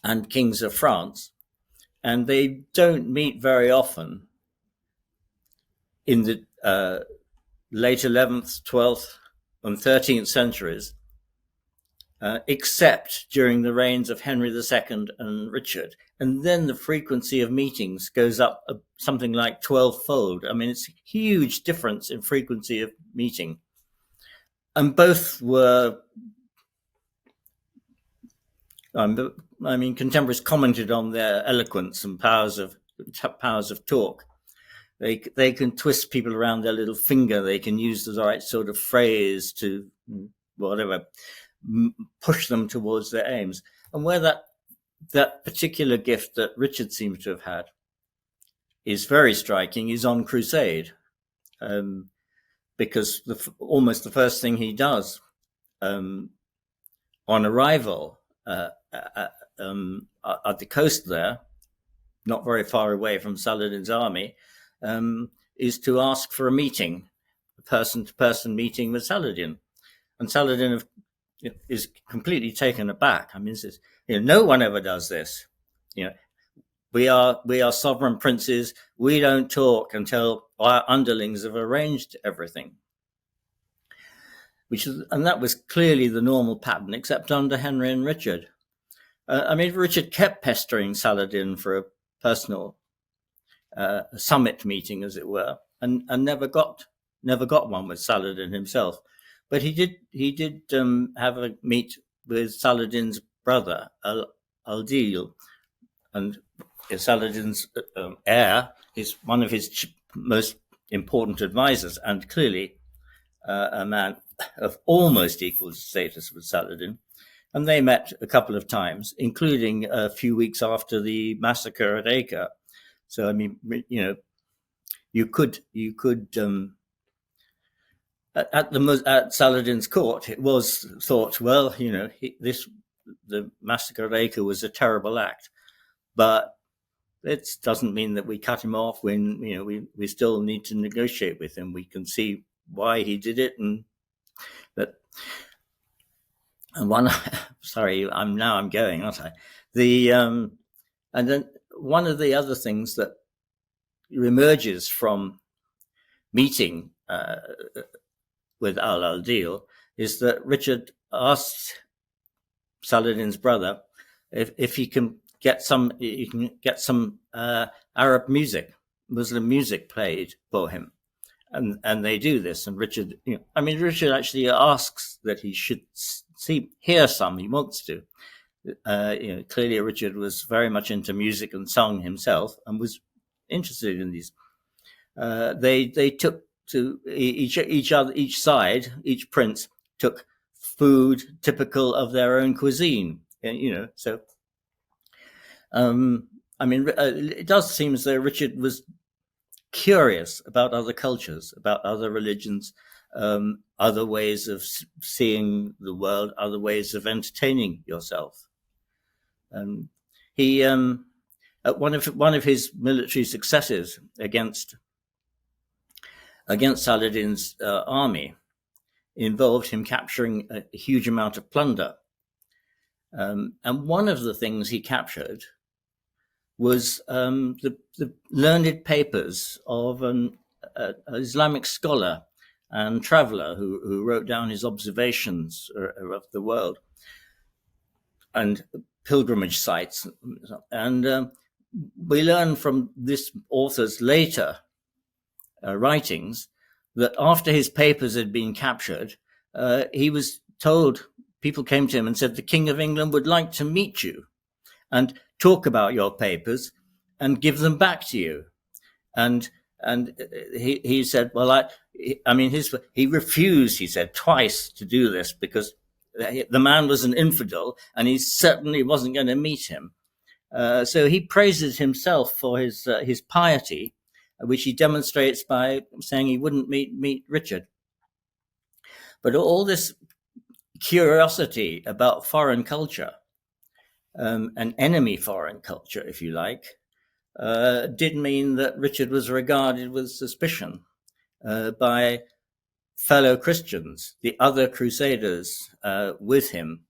and kings of France, and they don't meet very often in the late 11th, 12th, and 13th centuries, except during the reigns of Henry II and Richard. And then the frequency of meetings goes up something like 12-fold. I mean, it's a huge difference in frequency of meeting. And both were, contemporaries commented on their eloquence and powers of talk. They can twist people around their little finger. They can use the right sort of phrase to push them towards their aims. And where that particular gift that Richard seems to have had is very striking is on Crusade, because almost the first thing he does on arrival at the coast there, not very far away from Saladin's army, is to ask for a meeting, a person-to-person meeting with Saladin. And Saladin is completely taken aback. I mean, says, no one ever does this. We are sovereign princes. We don't talk until our underlings have arranged everything. And that was clearly the normal pattern, except under Henry and Richard. Richard kept pestering Saladin for a personal summit meeting, as it were, and never got one with Saladin himself. But he did have a meet with Saladin's brother, Al-Dil, and Saladin's heir is one of his most important advisors, and clearly a man of almost equal status with Saladin. And they met a couple of times, including a few weeks after the massacre at Acre. So, you could at Saladin's court, it was thought, well, the massacre at Acre was a terrible act, but it doesn't mean that we cut him off when we still need to negotiate with him. We can see why he did it, and that. And one, sorry, I'm going, aren't I? And then one of the other things that emerges from meeting with Al-Adil is that Richard asked Saladin's brother if he can get some Arab music, Muslim music played for him, and they do this. And Richard, Richard actually asks that he should hear some. He wants to. Clearly Richard was very much into music and song himself, and was interested in these. They took to each side, each prince took food typical of their own cuisine, so. It does seem as though Richard was curious about other cultures, about other religions, other ways of seeing the world, other ways of entertaining yourself. He, one of his military successes against Saladin's army involved him capturing a huge amount of plunder. And one of the things he captured was the learned papers of an Islamic scholar and traveler who wrote down his observations of the world and pilgrimage sites. And we learn from this author's later writings that after his papers had been captured, he was told, people came to him and said, the King of England would like to meet you and talk about your papers and give them back to you. And he said, well, he refused, he said, twice to do this because the man was an infidel and he certainly wasn't going to meet him. So he praises himself for his piety, which he demonstrates by saying he wouldn't meet Richard. But all this curiosity about foreign culture, an enemy foreign culture, if you like, did mean that Richard was regarded with suspicion by fellow Christians, the other Crusaders with him.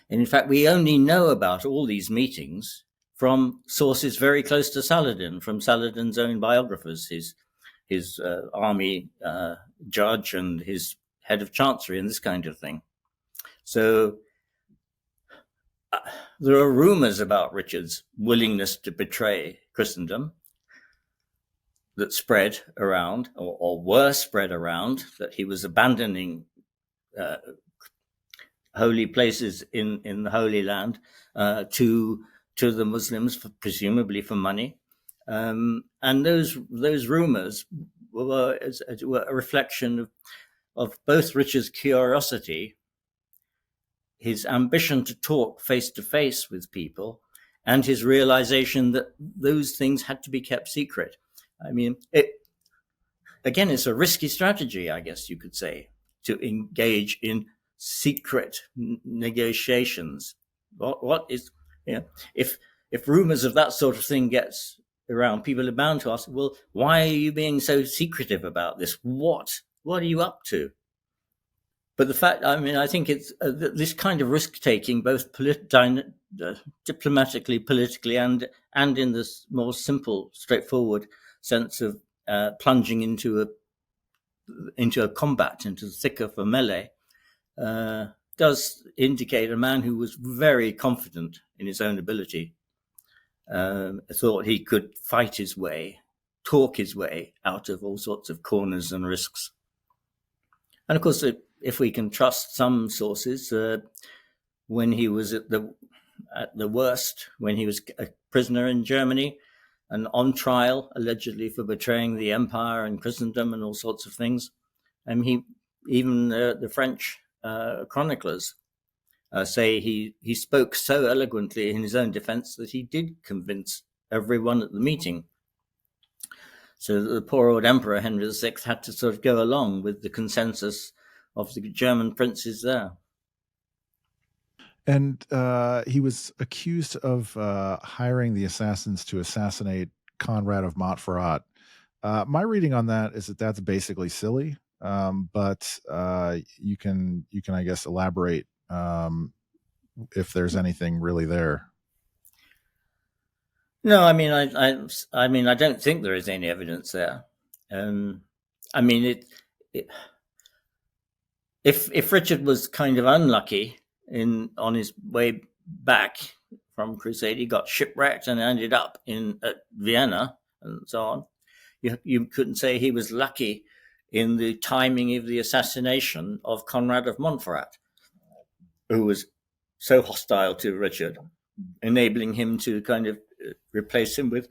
And in fact, we only know about all these meetings from sources very close to Saladin, from Saladin's own biographers, his army judge and his head of chancery and this kind of thing. So there are rumors about Richard's willingness to betray Christendom that spread around, or were spread around, that he was abandoning holy places in the Holy Land to the Muslims, presumably for money. And those rumors were a reflection of both Richard's curiosity, his ambition to talk face to face with people, and his realization that those things had to be kept secret. It's a risky strategy, I guess you could say, to engage in secret negotiations. If rumors of that sort of thing gets around, people are bound to ask, well, why are you being so secretive about this? What are you up to? But the fact, I think it's this kind of risk-taking, both diplomatically, politically, and in this more simple, straightforward sense of plunging into a combat, into the thick of a melee, does indicate a man who was very confident in his own ability, thought he could fight his way, talk his way out of all sorts of corners and risks. And of course, if we can trust some sources, when he was at the worst, when he was a prisoner in Germany and on trial, allegedly for betraying the empire and Christendom and all sorts of things, and the French chroniclers say he spoke so eloquently in his own defense that he did convince everyone at the meeting. So the poor old Emperor Henry VI had to sort of go along with the consensus of the German princes there. And he was accused of hiring the assassins to assassinate Conrad of Montferrat. My reading on that is that that's basically silly, but you can I guess elaborate if there's anything really there. No, I mean, I mean, I don't think there is any evidence there. I mean, if Richard was kind of unlucky on his way back from Crusade, he got shipwrecked and ended up at Vienna and so on. You couldn't say he was lucky in the timing of the assassination of Conrad of Montferrat, who was so hostile to Richard, enabling him to kind of replace him with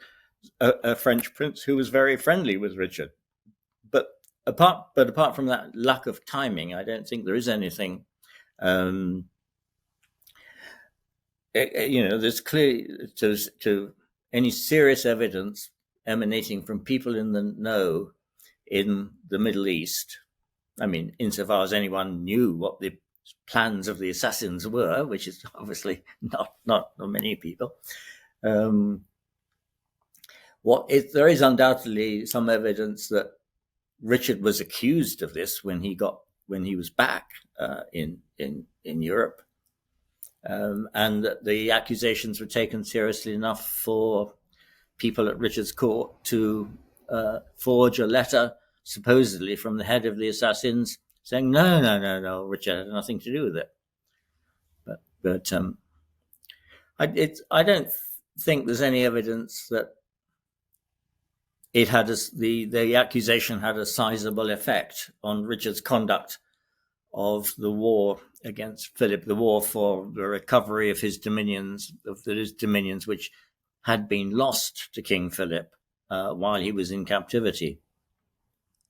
a French prince who was very friendly with Richard. But apart from that lack of timing, I don't think there is anything. There's clearly to any serious evidence emanating from people in the know in the Middle East. I mean, insofar as anyone knew what the plans of the assassins were, which is obviously not many people. There is undoubtedly some evidence that Richard was accused of this when he was back in Europe, and that the accusations were taken seriously enough for people at Richard's court to forge a letter, supposedly from the head of the assassins, saying no, Richard had nothing to do with it. But I don't think there's any evidence that it had the accusation had a sizable effect on Richard's conduct of the war against Philip, the war for the recovery of his dominions, which had been lost to King Philip while he was in captivity.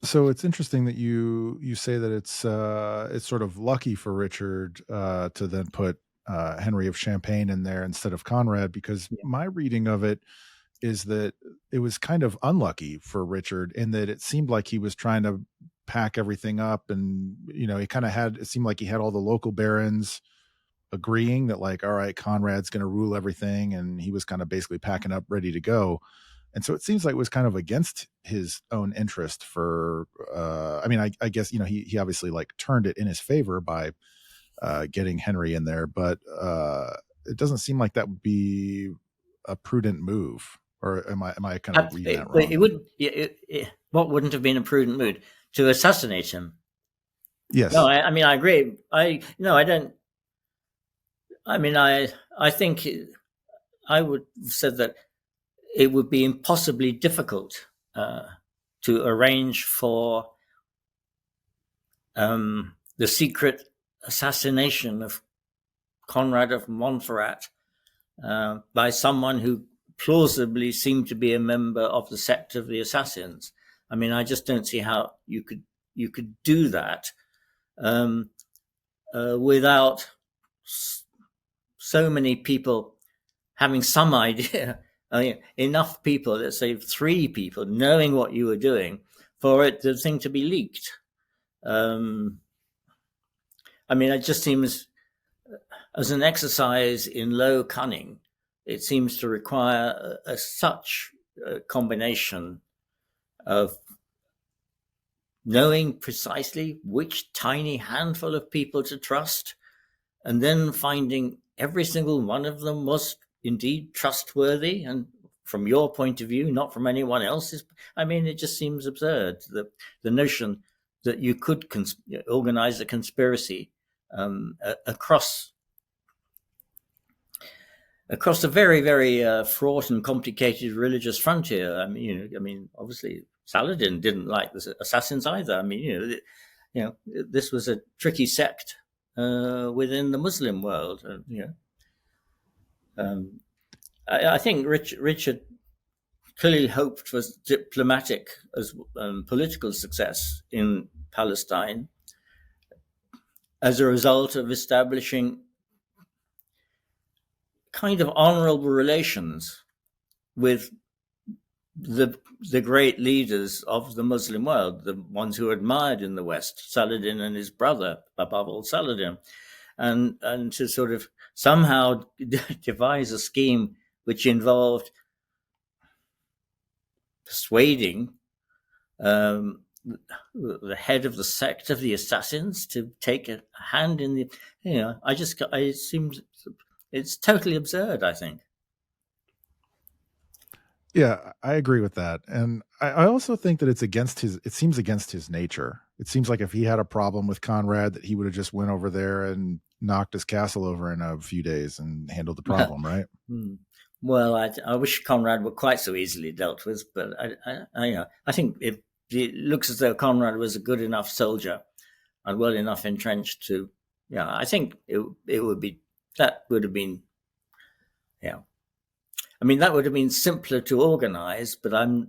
So it's interesting that you say that it's sort of lucky for Richard to then put Henry of Champagne in there instead of Conrad, because my reading of it is that it was kind of unlucky for Richard in that it seemed like he was trying to pack everything up, and it seemed like he had all the local barons agreeing that, like, all right, Conrad's going to rule everything, and he was kind of basically packing up ready to go. And so it seems like it was kind of against his own interest for I guess he obviously like turned it in his favor by getting Henry in there, but it doesn't seem like that would be a prudent move. Or am I kind of reading that wrong? What wouldn't have been a prudent move? To assassinate him? Yes. No, I mean, I agree. I don't. I mean, I think I would have said that it would be impossibly difficult to arrange for the secret assassination of Conrad of Montferrat by someone who plausibly seemed to be a member of the sect of the assassins. I mean, I just don't see how you could do that without so many people having some idea. I mean, enough people, let's say 3 people, knowing what you were doing for the thing to be leaked. I mean, it just seems, as an exercise in low cunning, it seems to require such a combination of knowing precisely which tiny handful of people to trust, and then finding every single one of them was indeed trustworthy, and from your point of view, not from anyone else's. I mean, it just seems absurd, the notion that you could organize a conspiracy across a very, very fraught and complicated religious frontier. I mean, obviously Saladin didn't like the assassins either. I mean, this was a tricky sect within the Muslim world. I think Richard clearly hoped for diplomatic as political success in Palestine as a result of establishing kind of honorable relations with the great leaders of the Muslim world, the ones who admired in the West, Saladin and his brother, above all Saladin. and to sort of somehow devise a scheme which involved persuading the head of the sect of the Assassins to take a hand in the, it seems it's totally absurd, I think. Yeah, I agree with that. And I also think that it seems against his nature. It seems like if he had a problem with Conrad, that he would have just went over there and knocked his castle over in a few days and handled the problem, right? Well, I wish Conrad were quite so easily dealt with, but I think it looks as though Conrad was a good enough soldier and well enough entrenched to, I think it would be, that would have been, I mean, that would have been simpler to organize, and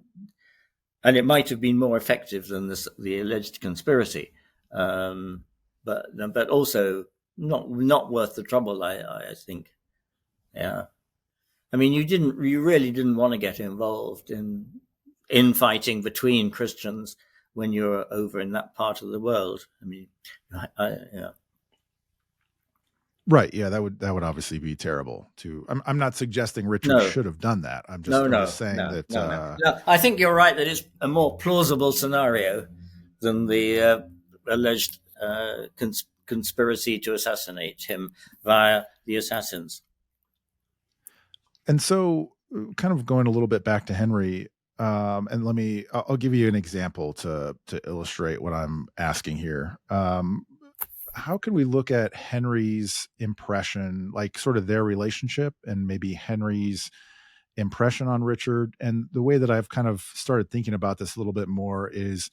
it might have been more effective than the alleged conspiracy, but also not worth the trouble, I think. Yeah. I mean, you really didn't want to get involved in fighting between Christians when you're over in that part of the world. I mean, Right. Yeah, that would obviously be terrible too. I'm not suggesting Richard should have done that. I'm just saying that. No, I think you're right that it's a more plausible scenario than the alleged conspiracy to assassinate him via the assassins. And so, kind of going a little bit back to Henry, and I'll give you an example to illustrate what I'm asking here. How can we look at Henry's impression, like sort of their relationship, and maybe Henry's impression on Richard? And the way that I've kind of started thinking about this a little bit more is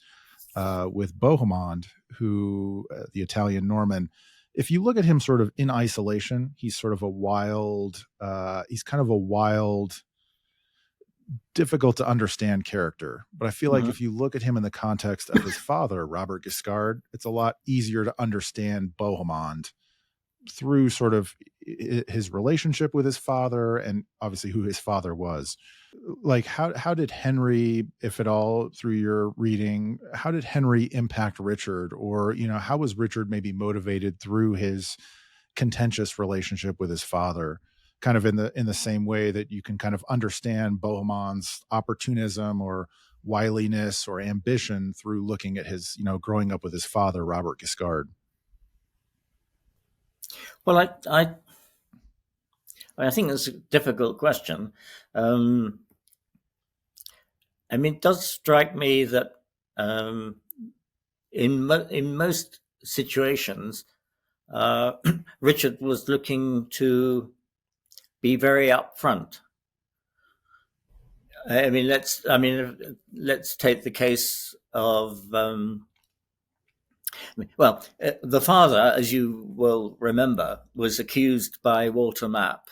with Bohemond, who the Italian Norman. If you look at him sort of in isolation, he's sort of he's kind of a wild, difficult to understand character. But I feel like if you look at him in the context of his father, Robert Guiscard, it's a lot easier to understand Bohemond through sort of his relationship with his father and obviously who his father was. Like how did Henry, if at all through your reading, how did Henry impact Richard? Or, how was Richard maybe motivated through his contentious relationship with his father? Kind of in the same way that you can kind of understand Bohemond's opportunism or wiliness or ambition through looking at his, growing up with his father, Robert Guiscard. Well, I think that's a difficult question. I mean, it does strike me that in most situations, Richard was looking to be very upfront. I mean, let's take the case of the father, as you will remember, was accused by Walter Map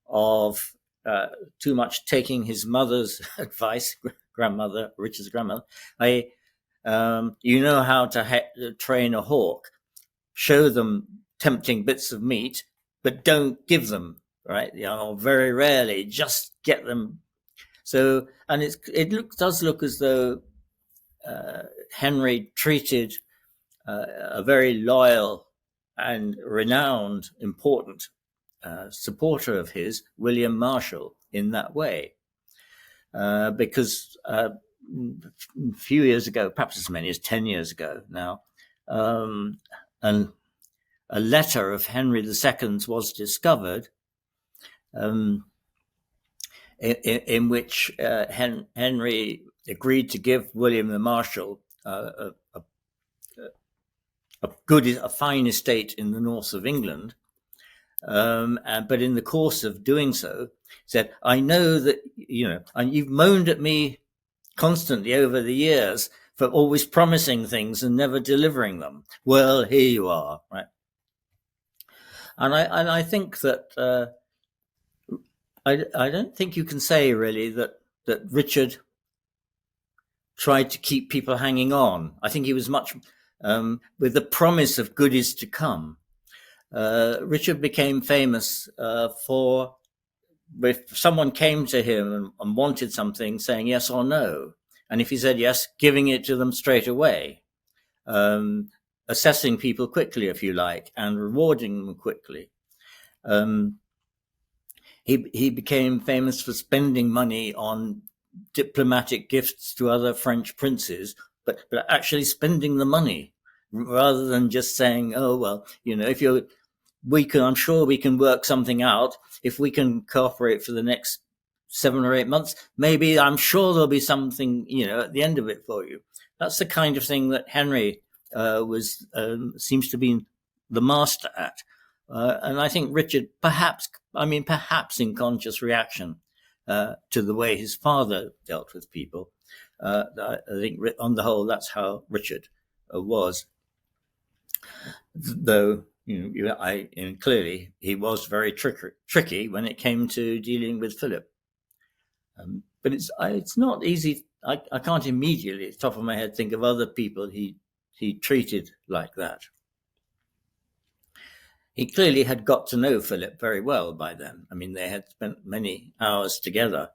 of too much taking his mother's advice, Richard's grandmother. You know how to train a hawk. Show them tempting bits of meat, but don't give them, right? Very rarely, just get them. So, and does look as though Henry treated a very loyal and renowned, important supporter of his, William Marshall, in that way. Because a few years ago, perhaps as many as 10 years ago now, and a letter of Henry II's was discovered, in which Henry agreed to give William the Marshal a fine estate in the north of England. But in the course of doing so, said, I know that, and you've moaned at me constantly over the years for always promising things and never delivering them. Well, here you are, right? And I think that I don't think you can say really that Richard tried to keep people hanging on. I think he was much with the promise of goodies to come. Richard became famous for, if someone came to him and wanted something, saying yes or no. And if he said yes, giving it to them straight away. assessing people quickly, if you like, and rewarding them quickly. He became famous for spending money on diplomatic gifts to other French princes, but actually spending the money rather than just saying, "Oh well, if I'm sure we can work something out. If we can cooperate for the next 7 or 8 months, maybe I'm sure there'll be something, at the end of it for you." That's the kind of thing that Henry seems to be the master at. And I think Richard, perhaps in conscious reaction to the way his father dealt with people, I think on the whole, that's how Richard was. Though, clearly he was very tricky when it came to dealing with Philip. But it's not easy. I can't immediately, at the top of my head, think of other people he treated like that. He clearly had got to know Philip very well by then. I mean, they had spent many hours together,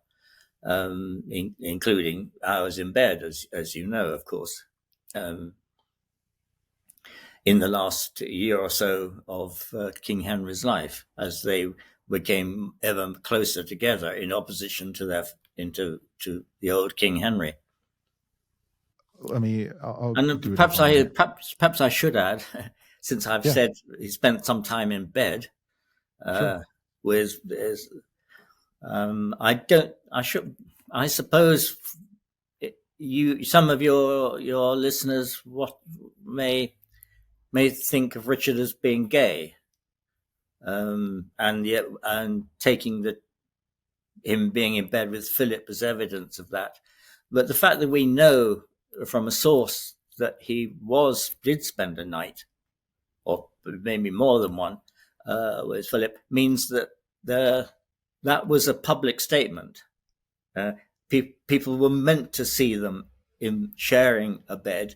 including hours in bed, as you know, of course, in the last year or so of King Henry's life, as they became ever closer together in opposition to the old King Henry. Perhaps I should add, since I've said he spent some time in bed with. I suppose some of your listeners may think of Richard as being gay, and taking him being in bed with Philip as evidence of that. But the fact that we know from a source that he did spend a night, or maybe more than one, with Philip, means that that was a public statement. People were meant to see them in sharing a bed,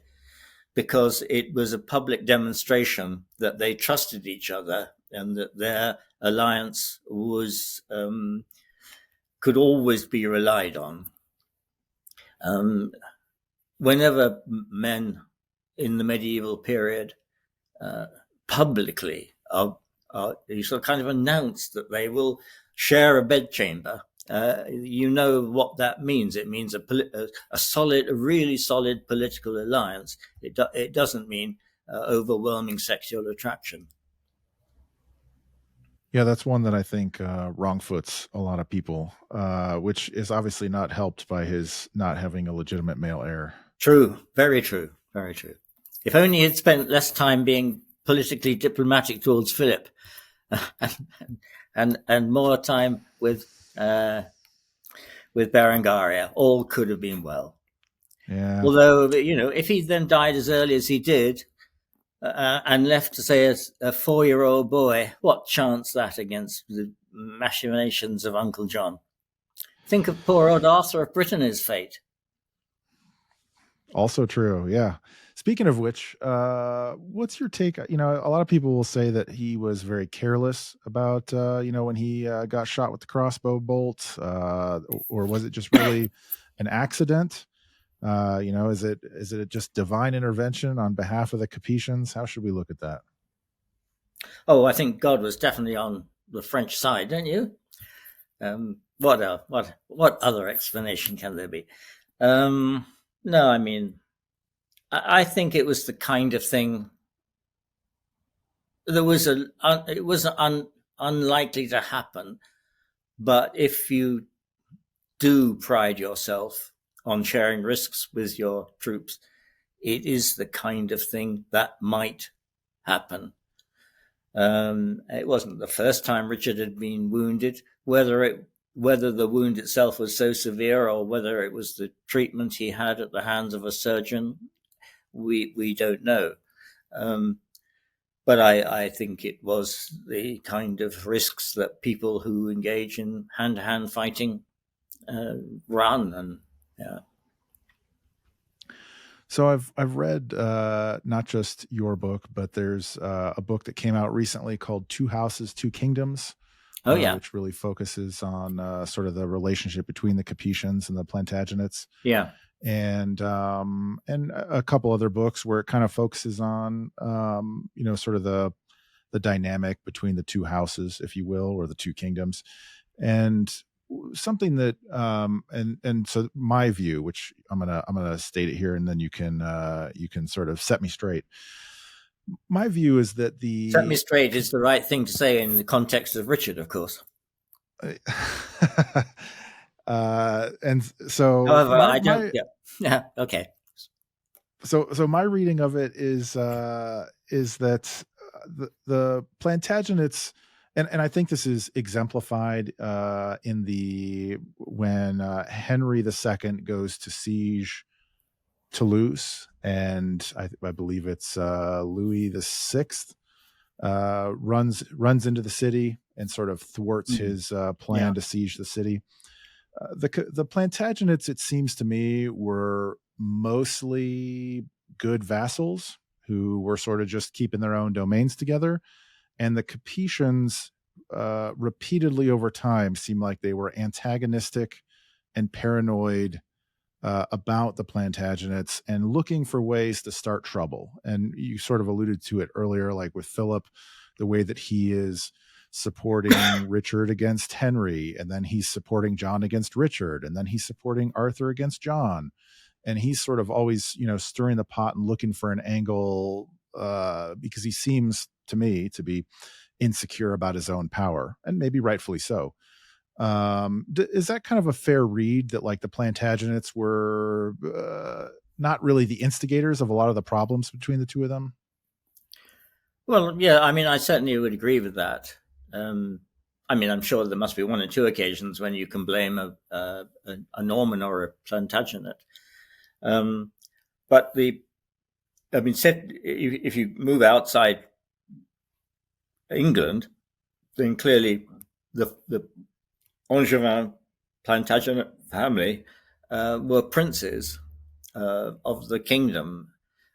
because it was a public demonstration that they trusted each other and that their alliance could always be relied on. Whenever men in the medieval period publicly sort of kind of announce that they will share a bedchamber, you know what that means. It means a really solid political alliance. It doesn't mean overwhelming sexual attraction. Yeah, that's one that I think wrongfoots a lot of people, which is obviously not helped by his not having a legitimate male heir. True. Very true. Very true. If only he'd spent less time being politically diplomatic towards Philip, and more time with Berengaria, all could have been well. Yeah. Although, if he then died as early as he did, and left to say a 4-year-old boy, what chance that against the machinations of Uncle John? Think of poor old Arthur of Brittany's fate. Also true, yeah. Speaking of which, what's your take? A lot of people will say that he was very careless about, when he got shot with the crossbow bolt, or was it just really an accident? Is it just divine intervention on behalf of the Capetians? How should we look at that? Oh, I think God was definitely on the French side, don't you? What other explanation can there be? No, I mean, I think it was the kind of thing that was unlikely to happen. But if you do pride yourself on sharing risks with your troops, it is the kind of thing that might happen. It wasn't the first time Richard had been wounded. Whether the wound itself was so severe, or whether it was the treatment he had at the hands of a surgeon, we don't know. But I think it was the kind of risks that people who engage in hand-to-hand fighting run. And yeah. So I've read not just your book, but there's a book that came out recently called Two Houses, Two Kingdoms. Oh, yeah. Which really focuses on sort of the relationship between the Capetians and the Plantagenets. Yeah. and a couple other books where it kind of focuses on sort of the dynamic between the two houses, if you will, or the two kingdoms. And something that and so my view, which I'm gonna state it here, and then you can sort of set me straight. My view is that Set me straight is the right thing to say in the context of Richard, of course. And so However, I don't. Yeah. Okay. So my reading of it is that the Plantagenets, and I think this is exemplified in when Henry II goes to siege Toulouse, and I believe it's Louis VI runs into the city and sort of thwarts his plan to siege the city. The Plantagenets, it seems to me, were mostly good vassals who were sort of just keeping their own domains together, and the Capetians repeatedly over time seem like they were antagonistic and paranoid about the Plantagenets and looking for ways to start trouble. And you sort of alluded to it earlier, like with Philip, the way that he is supporting Richard against Henry, and then he's supporting John against Richard, and then he's supporting Arthur against John. And he's sort of always, stirring the pot and looking for an angle because he seems to me to be insecure about his own power, and maybe rightfully so. Is that kind of a fair read, that like the Plantagenets were not really the instigators of a lot of the problems between the two of them? Well, yeah, I mean, I certainly would agree with that. I mean, I'm sure there must be one or two occasions when you can blame a Norman or a Plantagenet. But if you move outside England, then clearly the Angevin Plantagenet family were princes of the kingdom.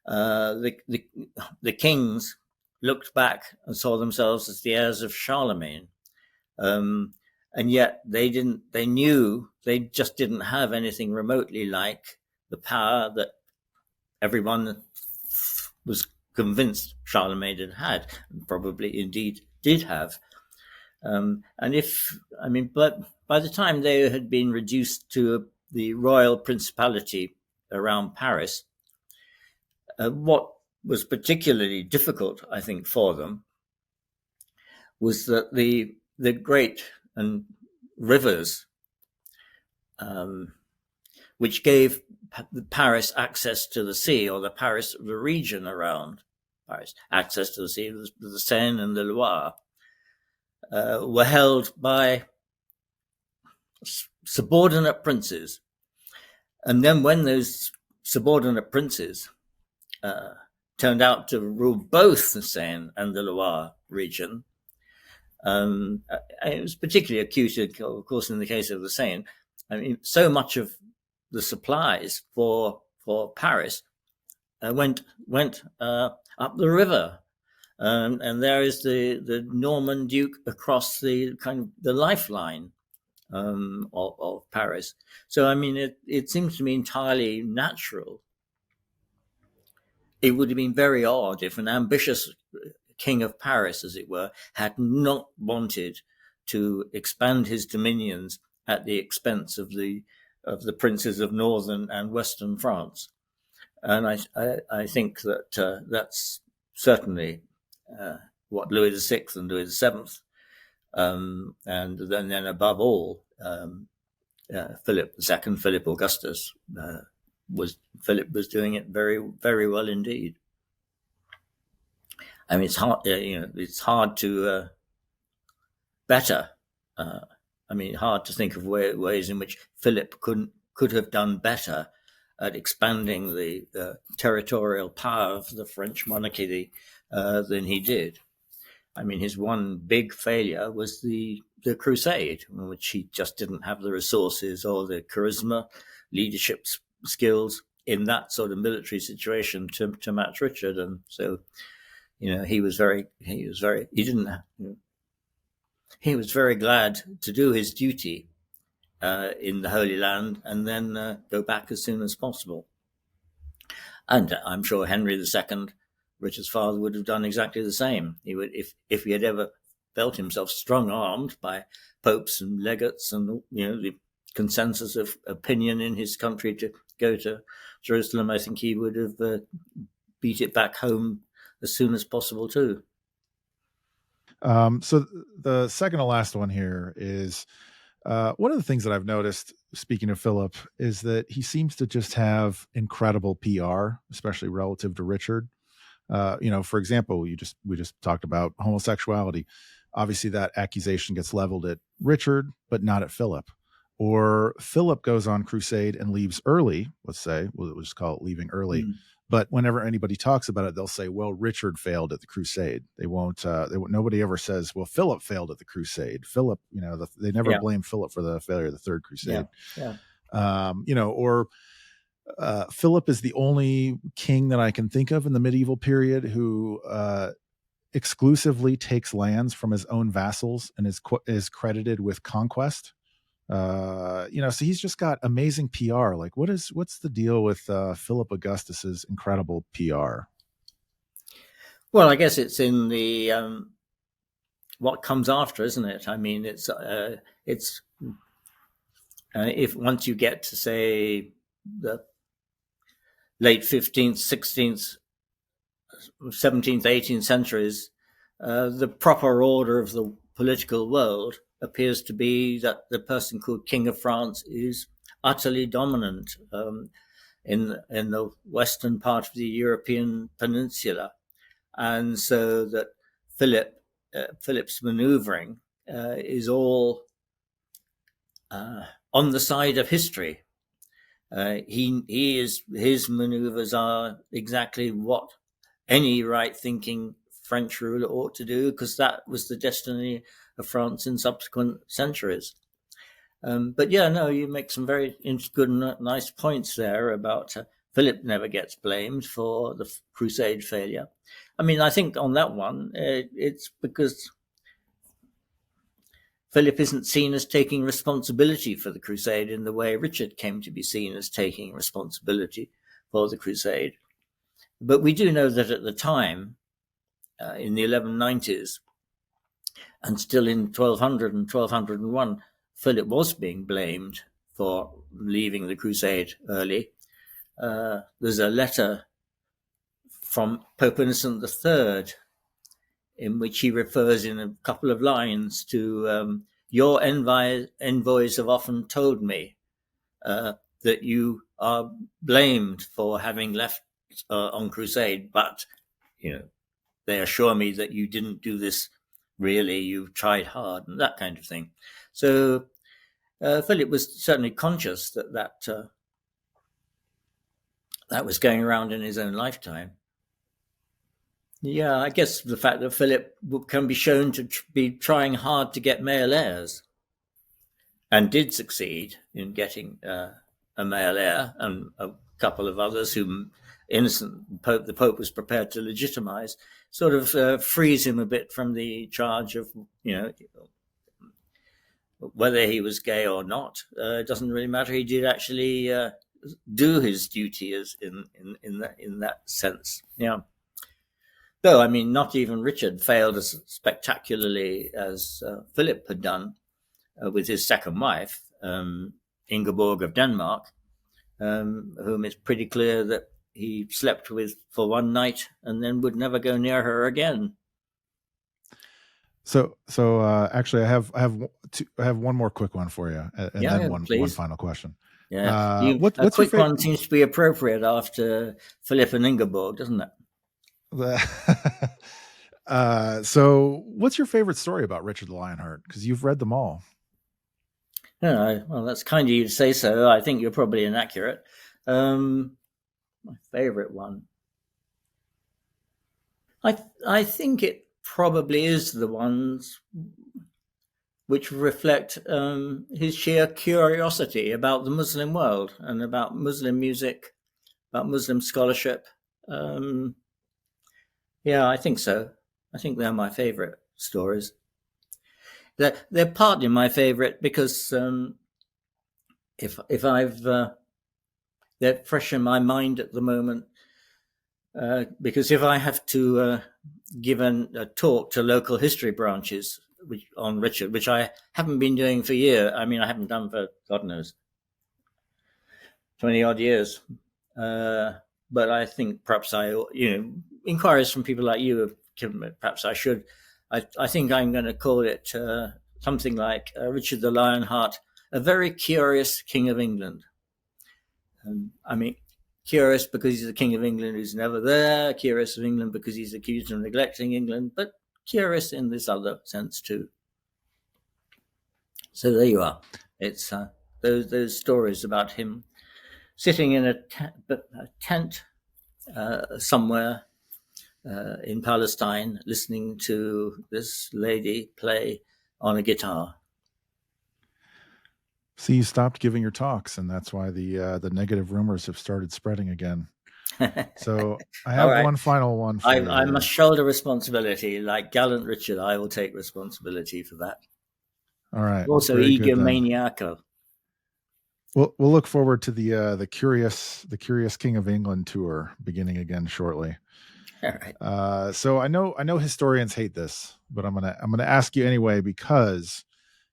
The kings looked back and saw themselves as the heirs of Charlemagne, and yet they just didn't have anything remotely like the power that everyone was convinced Charlemagne had, and probably indeed did have. But by the time they had been reduced to the royal principality around Paris, what was particularly difficult, I think, for them was that the great rivers, which gave Paris access to the sea, or the region around Paris, access to the sea, the Seine and the Loire, were held by subordinate princes. And then when those subordinate princes turned out to rule both the Seine and the Loire region, it was particularly acute, of course, in the case of the Seine. I mean, so much of the supplies for Paris went up the river. And there is the Norman Duke across the kind of the lifeline of Paris. So, I mean, it seems to me entirely natural. It would have been very odd if an ambitious king of Paris, as it were, had not wanted to expand his dominions at the expense of the princes of northern and western France. And I think that that's certainly what Louis VI and Louis VII, and then above all, Philip II, Philip Augustus, Philip was doing it very, very well indeed. I mean, it's hard to better. Hard to think of ways in which Philip could have done better at expanding the territorial power of the French monarchy than he did. I mean, his one big failure was the Crusade, in which he just didn't have the resources or the charisma, leadership skills in that sort of military situation to match Richard. And so, he was very glad to do his duty in the Holy Land and then go back as soon as possible. And I'm sure Henry II, Richard's father, would have done exactly the same. He would, if he had ever felt himself strong-armed by popes and legates and the consensus of opinion in his country to go to Jerusalem, I think he would have beat it back home as soon as possible too. So the second to last one here is one of the things that I've noticed, speaking of Philip, is that he seems to just have incredible PR, especially relative to Richard. For example, we just talked about homosexuality. Obviously, that accusation gets leveled at Richard, but not at Philip. Or Philip goes on crusade and leaves early. Let's say we'll just call it leaving early. Mm. But whenever anybody talks about it, they'll say, "Well, Richard failed at the crusade." They won't. Nobody ever says, "Well, Philip failed at the crusade." Philip, they never blame Philip for the failure of the Third Crusade. Philip is the only king that I can think of in the medieval period who exclusively takes lands from his own vassals and is credited with conquest. So he's just got amazing PR. Like, what's the deal with Philip Augustus's incredible PR? Well, I guess it's in the what comes after, isn't it? I mean, it's if once you get to say the late 15th, 16th, 17th, 18th centuries, the proper order of the political world appears to be that the person called King of France is utterly dominant in the western part of the European peninsula, and so that Philip's manoeuvring is all on the side of history. His maneuvers are exactly what any right-thinking French ruler ought to do, because that was the destiny of France in subsequent centuries. But you make some very good and nice points there about Philip never gets blamed for the crusade failure. I mean, I think on that one, it's because Philip isn't seen as taking responsibility for the crusade in the way Richard came to be seen as taking responsibility for the crusade. But we do know that at the time, in the 1190s, and still in 1200 and 1201, Philip was being blamed for leaving the crusade early. There's a letter from Pope Innocent III in which he refers in a couple of lines to your envoys have often told me that you are blamed for having left on crusade, but they assure me that you didn't do this really, you tried hard, and that kind of thing. So Philip was certainly conscious that was going around in his own lifetime. Yeah, I guess the fact that Philip can be shown to be trying hard to get male heirs, and did succeed in getting a male heir, and a couple of others whom the Pope was prepared to legitimize, sort of frees him a bit from the charge of, whether he was gay or not. It doesn't really matter. He did actually do his duty as in that sense. Yeah. Though, I mean, not even Richard failed as spectacularly as Philip had done with his second wife, Ingeborg of Denmark, whom it's pretty clear that he slept with for one night and then would never go near her again. So actually, I have one more quick one for you, and then one final question. Yeah, a quick one seems to be appropriate after Philip and Ingeborg, doesn't it? So what's your favorite story about Richard the Lionheart? Because you've read them all. Well, that's kind of you to say so. I think you're probably inaccurate. My favorite one, I think it probably is the ones which reflect his sheer curiosity about the Muslim world and about Muslim music, about Muslim scholarship. Yeah, I think so. I think they're my favorite stories. They're partly my favorite because if I've they're fresh in my mind at the moment, because if I have to give a talk to local history branches on Richard, which I haven't been doing for years. I mean, I haven't done for God knows 20 odd years. But I think perhaps inquiries from people like you have given me, perhaps I should. I think I'm going to call it something like Richard the Lionheart, a very curious King of England. I mean, curious because he's the King of England who's never there, curious of England because he's accused of neglecting England, but curious in this other sense too. So there you are. It's those stories about him sitting in a tent somewhere in Palestine, listening to this lady play on a guitar. See, you stopped giving your talks, and that's why the negative rumors have started spreading again. So I have one final one for you. I must shoulder responsibility. Like gallant Richard, I will take responsibility for that. All right. Also egomaniacal. We'll look forward to the curious King of England tour beginning again shortly. All right. So I know historians hate this, but I'm gonna ask you anyway, because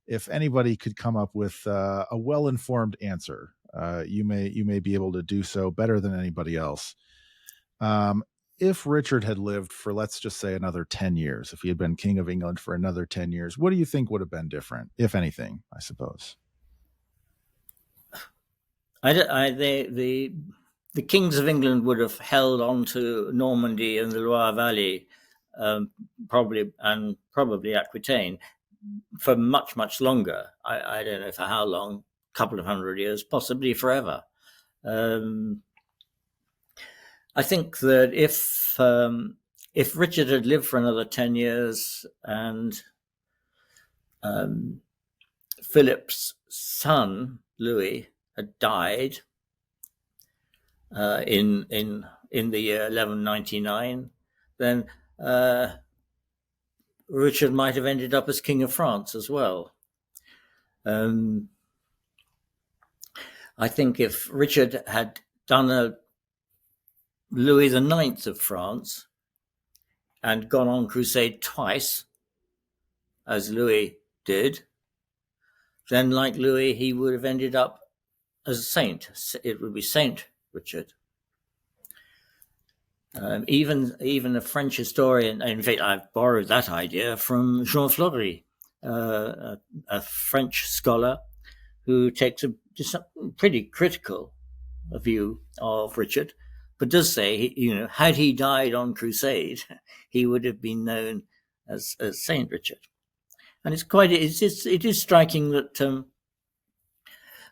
if anybody could come up with a well-informed answer, you may be able to do so better than anybody else. If Richard had lived for, let's just say, another 10 years, if he had been King of England for another 10 years, what do you think would have been different, if anything, I suppose? The kings of England would have held on to Normandy and the Loire Valley, probably Aquitaine, for much, much longer. I don't know for how long, a couple of 100 years, possibly forever. I think that if Richard had lived for another 10 years and Philip's son, Louis, had died in the year 1199, then Richard might have ended up as King of France as well. I think if Richard had done a Louis IX of France and gone on crusade twice, as Louis did, then like Louis, he would have ended up as a saint. It would be Saint Richard. Even a French historian, in fact, I've borrowed that idea from Jean Fleury, a French scholar who takes a pretty critical view of Richard, but does say, had he died on crusade, he would have been known as Saint Richard. And it is striking that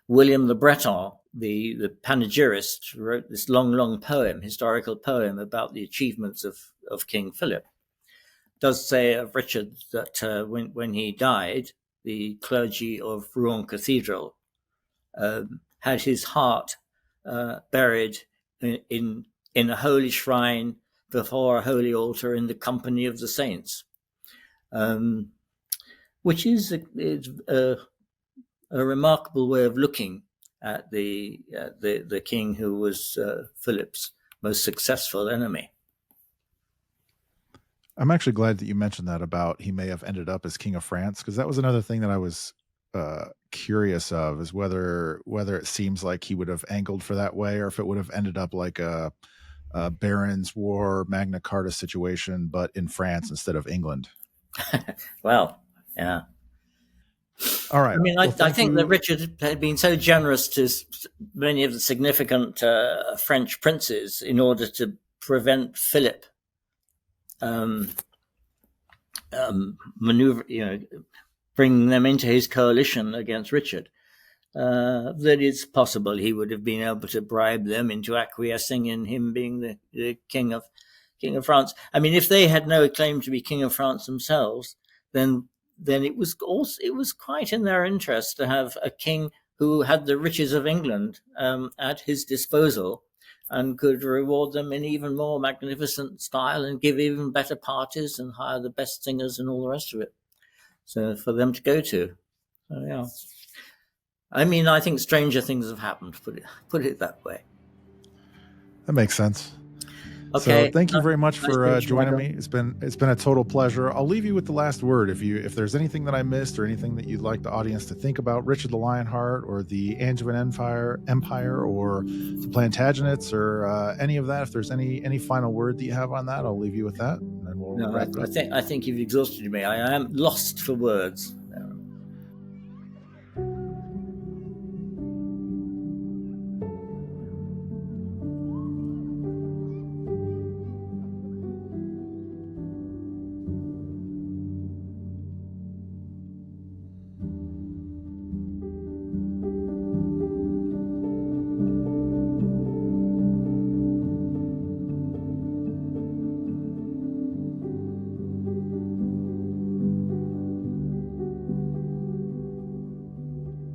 William the Breton, the panegyrist, wrote this long poem, historical poem about the achievements of King Philip. Does say of Richard that when he died, the clergy of Rouen Cathedral had his heart buried in a holy shrine before a holy altar in the company of the saints, which is a remarkable way of looking at the king who was Philip's most successful enemy. I'm actually glad that you mentioned that about he may have ended up as King of France, because that was another thing that I was curious of, is whether it seems like he would have angled for that way, or if it would have ended up like a Barons' War, Magna Carta situation, but in France instead of England. Well, yeah. All right. I mean, I think that Richard had been so generous to many of the significant French princes in order to prevent Philip maneuver, bringing them into his coalition against Richard, that it's possible he would have been able to bribe them into acquiescing in him being the king of France. I mean, if they had no claim to be King of France themselves, then it was quite in their interest to have a king who had the riches of England at his disposal and could reward them in even more magnificent style and give even better parties and hire the best singers and all the rest of it. So for them to go to. So, yeah. I mean, I think stranger things have happened. Put it that way. That makes sense. Okay. So thank you very much Nice to for meet you, joining Michael. me. It's been a total pleasure. I'll leave you with the last word. If there's anything that I missed or anything that you'd like the audience to think about Richard the Lionheart or the Angevin Empire or the Plantagenets or any of that, if there's any final word that you have on that, I'll leave you with that, and then we'll No, wrap it up. I think you've exhausted me. I am lost for words.